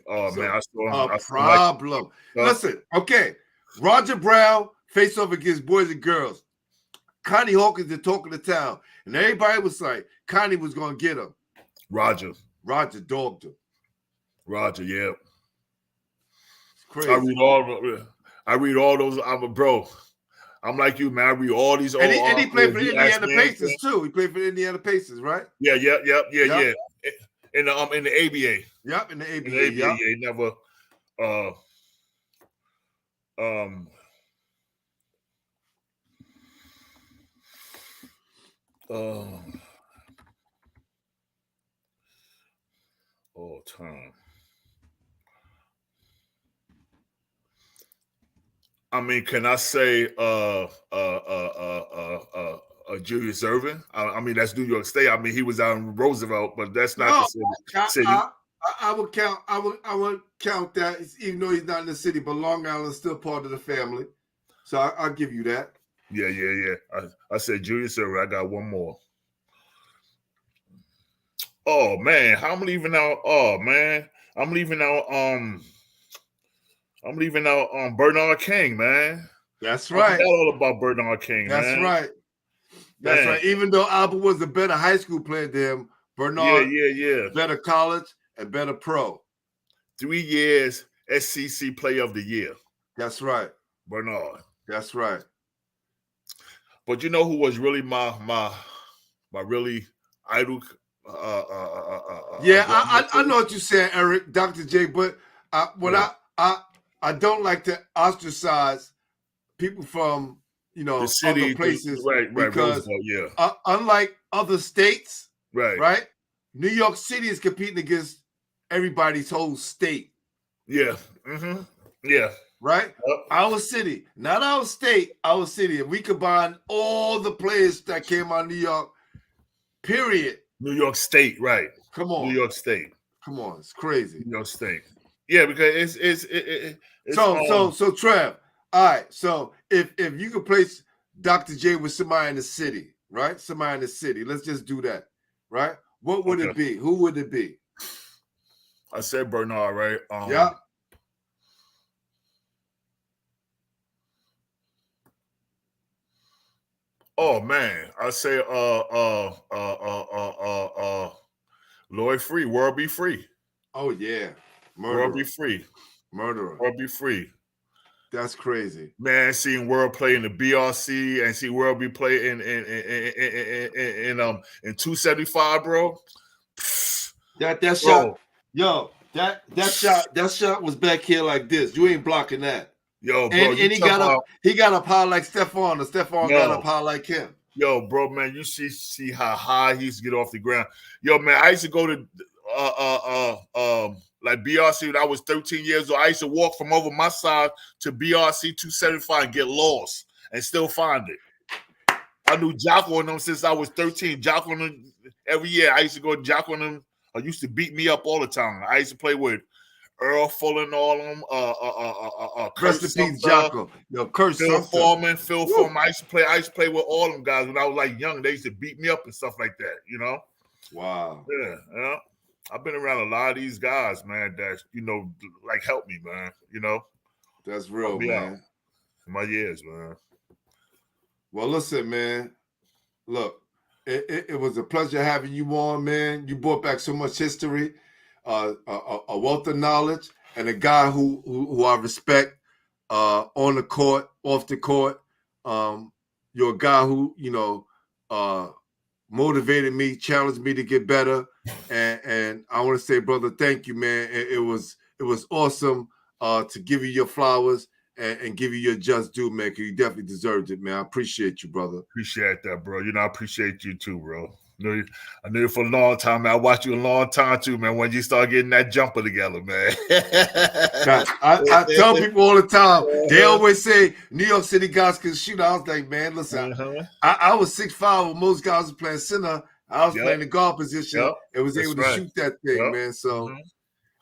Speaker 3: Oh, so, man, I saw him.
Speaker 1: Problem. Listen, okay. Roger Brown face off against boys and girls. Connie Hawkins, the talk of the town. And everybody was like, Connie was going to get him.
Speaker 3: Roger
Speaker 1: dogged him.
Speaker 3: Roger, yeah.
Speaker 1: It's crazy.
Speaker 3: I read all those. Bro. I'm like you, man. I read all these old.
Speaker 1: And he played for the Indiana Pacers too. He played for the Indiana Pacers, right?
Speaker 3: Yeah. In the ABA.
Speaker 1: Yep, in the ABA.
Speaker 3: In the ABA,
Speaker 1: yep.
Speaker 3: yeah. He never. All time. I mean, can I say Julius Erving? I mean, that's New York State. I mean, he was out in Roosevelt, but that's not the city.
Speaker 1: I would count. I would count that, even though he's not in the city, but Long Island's still part of the family. So I'll give you that.
Speaker 3: Yeah. I said Julius Erving. I got one more. Oh man, I'm leaving out. Oh man, I'm leaving out. Bernard King, man.
Speaker 1: That's right.
Speaker 3: I forgot all about Bernard King,
Speaker 1: That's
Speaker 3: man.
Speaker 1: right. That's right. Even though Albert was a better high school player than him, Bernard, better college and better pro.
Speaker 3: 3 years SEC Player of the Year.
Speaker 1: That's right.
Speaker 3: Bernard.
Speaker 1: That's right.
Speaker 3: But you know who was really my really idol?
Speaker 1: I know what you're saying, Eric, Dr. J, but I don't like to ostracize people from
Speaker 3: the city,
Speaker 1: other places,
Speaker 3: right,
Speaker 1: because
Speaker 3: Roosevelt,
Speaker 1: unlike other states,
Speaker 3: right,
Speaker 1: New York City is competing against everybody's whole state, right. Our city, not our state, our city. If we combine all the players that came out of New York, period.
Speaker 3: New York State, right?
Speaker 1: Come on,
Speaker 3: New York State.
Speaker 1: Come on, it's crazy.
Speaker 3: New York State. Yeah, because it's
Speaker 1: so Trev. All right, so if you could place Dr. J with somebody in the city, right? Somebody in the city. Let's just do that, right? What would it be? Who would it be?
Speaker 3: I said Bernard, right?
Speaker 1: Yeah.
Speaker 3: Oh man, I say Lloyd Free, World Be Free.
Speaker 1: Oh yeah. Murderer.
Speaker 3: World Be Free.
Speaker 1: Murderer.
Speaker 3: World Be Free.
Speaker 1: That's crazy.
Speaker 3: Man, seeing World play in the BRC and see World be play in 275, bro.
Speaker 1: That shot, yo, that shot was back here like this. You ain't blocking that.
Speaker 3: Yo, bro,
Speaker 1: and he got up high like Stephon, and Stephon got up high like him.
Speaker 3: Yo, bro, man, you see how high he used to get off the ground. Yo, man, I used to go to like BRC when I was 13 years old. I used to walk from over my side to BRC 275 and get lost and still find it. I knew Jocko on them since I was 13. Jocko on them every year. I used to go to Jocko on them. I used to beat me up all the time. I used to play with Earl Fuller and all of them.
Speaker 1: Rest in peace, Jocko. Yo,
Speaker 3: Phil Foreman. I used to play with all them guys when I was like young. They used to beat me up and stuff like that, you know?
Speaker 1: Wow.
Speaker 3: Yeah. I've been around a lot of these guys, man, that, like help me, man,
Speaker 1: That's real, man.
Speaker 3: My years, man.
Speaker 1: Well, listen, man. Look, it was a pleasure having you on, man. You brought back so much history, a wealth of knowledge, and a guy who I respect on the court, off the court. You're a guy who, motivated me, challenged me to get better. And I want to say, brother, thank you, man. It was awesome to give you your flowers and give you your just due, man, because you definitely deserved it, man. I appreciate you, brother.
Speaker 3: Appreciate that, bro. I appreciate you too, bro. I knew you for a long time, man. I watched you a long time too, man, when you start getting that jumper together, man.
Speaker 1: I tell people all the time, they always say New York City guys can shoot. I was like, man, listen, I was 6'5" when most guys were playing center. I was playing the guard position and was able to shoot that thing, man. So,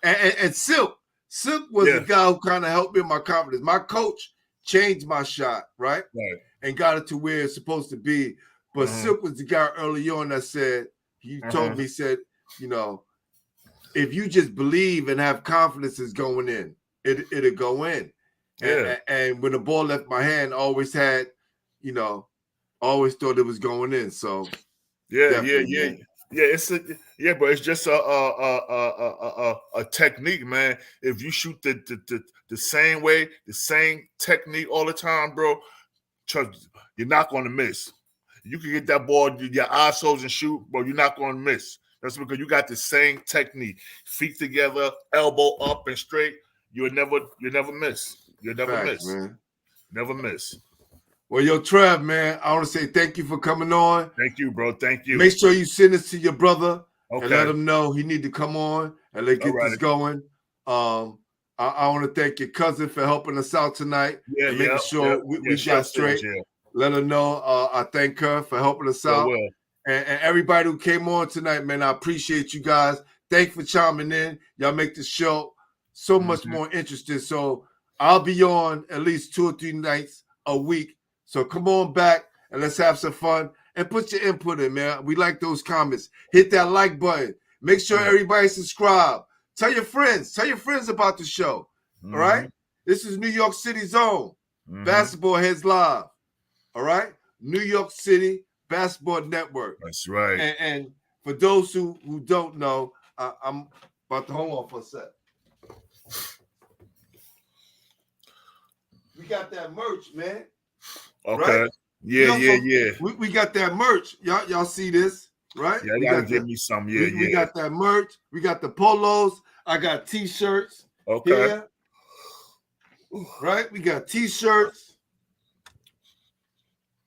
Speaker 1: and Silk was the guy who kind of helped me with my confidence. My coach changed my shot, right? And got it to where it's supposed to be. But Silk was the guy early on that said, he told me, he said, if you just believe and have confidence is going in, it'll go in. And when the ball left my hand, I always had, always thought it was going in. So
Speaker 3: yeah. Yeah, but it's just a technique, man. If you shoot the same way, the same technique all the time, bro, trust you're not going to miss. You can get that ball, your eyes closed and shoot, bro. You're not going to miss. That's because you got the same technique. Feet together, elbow up and straight. You'll never miss. You'll never
Speaker 1: Facts,
Speaker 3: miss.
Speaker 1: man.
Speaker 3: Never miss.
Speaker 1: Well, yo, Trev, man, I want to say thank you for coming on.
Speaker 3: Thank you, bro. Thank you.
Speaker 1: Make sure you send this to your brother
Speaker 3: Okay.
Speaker 1: and let him know he need to come on and let's get this going. I want to thank your cousin for helping us out tonight and making sure we got straight. Let her know I thank her for helping us out. And everybody who came on tonight, man, I appreciate you guys. Thanks for chiming in. Y'all make the show so much more interesting. So I'll be on at least 2 or 3 nights a week. So come on back and let's have some fun and put your input in, man. We like those comments. Hit that like button. Make sure everybody subscribe. Tell your friends. Tell your friends about the show. All right? This is New York City Zone. Basketball Heads Live. All right? New York City Basketball Network.
Speaker 3: That's right.
Speaker 1: And for those who don't know, I'm about to hold on for a sec. We got that merch, man.
Speaker 3: Okay. Right? Yeah.
Speaker 1: We got that merch. Y'all see this, right?
Speaker 3: Yeah, you gotta give me some.
Speaker 1: We got that merch. We got the polos. I got t-shirts.
Speaker 3: Okay.
Speaker 1: Here. Right? We got t-shirts.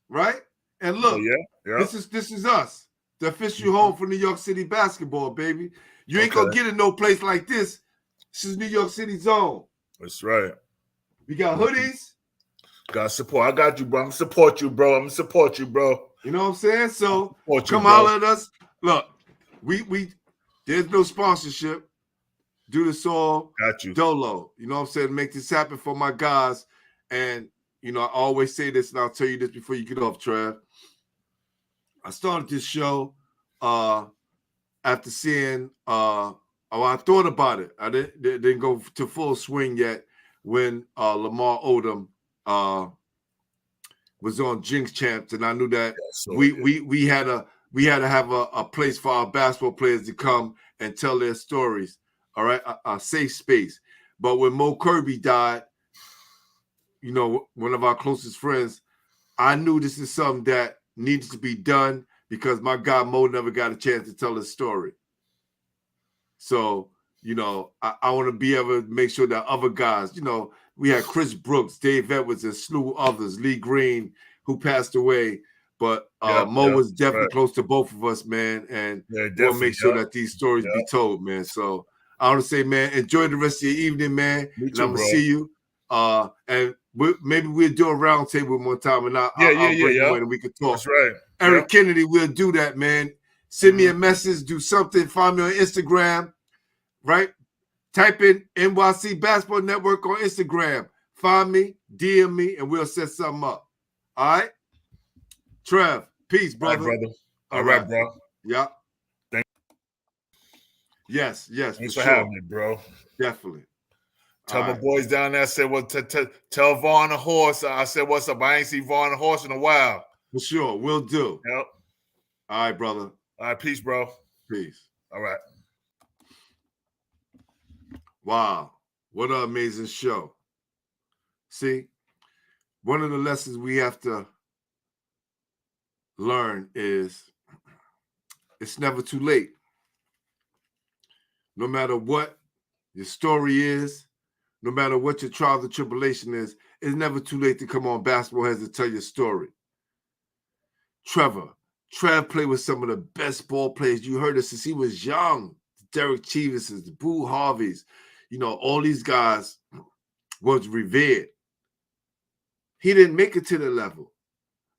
Speaker 1: Right? And look, this is us, the official home for New York City basketball, baby. You ain't gonna get it no place like this. This is New York City Zone.
Speaker 3: That's right.
Speaker 1: We got hoodies.
Speaker 3: Got support. I got you, bro. I'm gonna support you, bro.
Speaker 1: You know what I'm saying? So come holler at us. Look, we there's no sponsorship. Do this all dolo. You know what I'm saying? Make this happen for my guys. And you know, I always say this, and I'll tell you this before you get off, Trev. I started this show after seeing I thought about it. I didn't go to full swing yet when Lamar Odom was on Jinx Champs, and I knew that we had to have a place for our basketball players to come and tell their stories. All right, a safe space. But when Mo Kirby died, you know, one of our closest friends, I knew this is something that needs to be done because my guy Mo never got a chance to tell his story. So, you know, I want to be able to make sure that other guys, you know, we had Chris Brooks, Dave Edwards, and slew others, Lee Green, who passed away. But Mo was definitely close to both of us, man. And we'll make sure that these stories be told, man. So I want to say, man, enjoy the rest of your evening, man.
Speaker 3: Me too,
Speaker 1: and I'm going to
Speaker 3: bro.
Speaker 1: see you. And maybe we'll do a round table one time, and I'll bring you in and we can talk.
Speaker 3: That's right.
Speaker 1: Eric Kennedy, we'll do that, man. Send me a message, do something, find me on Instagram, right? Type in NYC Basketball Network on Instagram. Find me, DM me, and we'll set something up. All right? Trev, peace, brother.
Speaker 3: All right, brother. All right, bro.
Speaker 1: Yeah.
Speaker 3: Thank
Speaker 1: Yes.
Speaker 3: Thanks for having me, bro.
Speaker 1: Definitely.
Speaker 3: Tell my boys down there, I said, well, tell Vaughn the horse. I said, what's up? I ain't seen Vaughn the horse in a while.
Speaker 1: For sure. We'll do.
Speaker 3: Yep.
Speaker 1: All right, brother.
Speaker 3: All right, peace, bro.
Speaker 1: Peace.
Speaker 3: All right.
Speaker 1: Wow. What an amazing show. See, one of the lessons we have to learn is it's never too late. No matter what your story is, no matter what your trials and tribulation is, it's never too late to come on Basketball Heads and tell your story. Trev played with some of the best ball players. You heard us since he was young. Derek Chivises, the Boo Harveys, you know, all these guys was revered. He didn't make it to the level,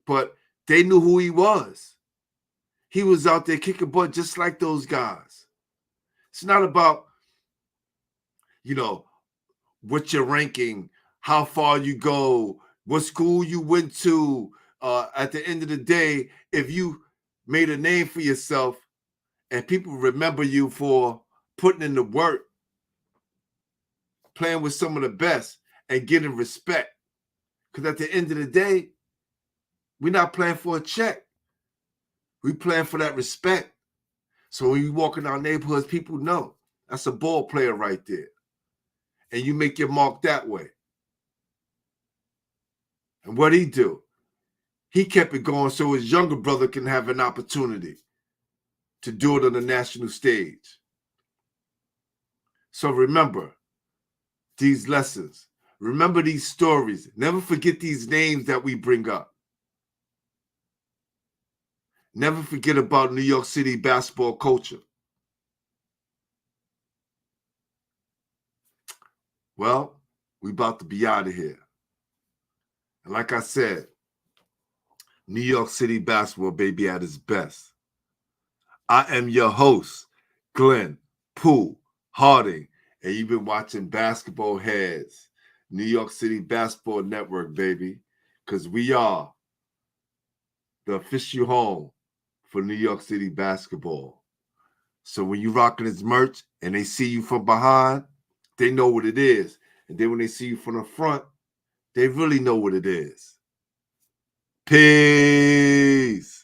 Speaker 1: but they knew who he was. He was out there kicking butt just like those guys. It's not about, you know, what your ranking, how far you go, what school you went to. At the end of the day, if you made a name for yourself and people remember you for putting in the work, playing with some of the best and getting respect. Because at the end of the day, we're not playing for a check. We're playing for that respect. So when you walk in our neighborhoods, people know that's a ball player right there. And you make your mark that way. And what he do? He kept it going so his younger brother can have an opportunity to do it on the national stage. So remember these lessons. Remember these stories. Never forget these names that we bring up. Never forget about New York City basketball culture. Well, we about to be out of here. And like I said, New York City basketball, baby, at its best. I am your host, Glenn Pooh Harding, and you've been watching Basketball Heads, New York City Basketball Network, baby, because we are the official home for New York City basketball. So when you rocking this merch and they see you from behind, they know what it is. And then when they see you from the front, they really know what it is. Peace.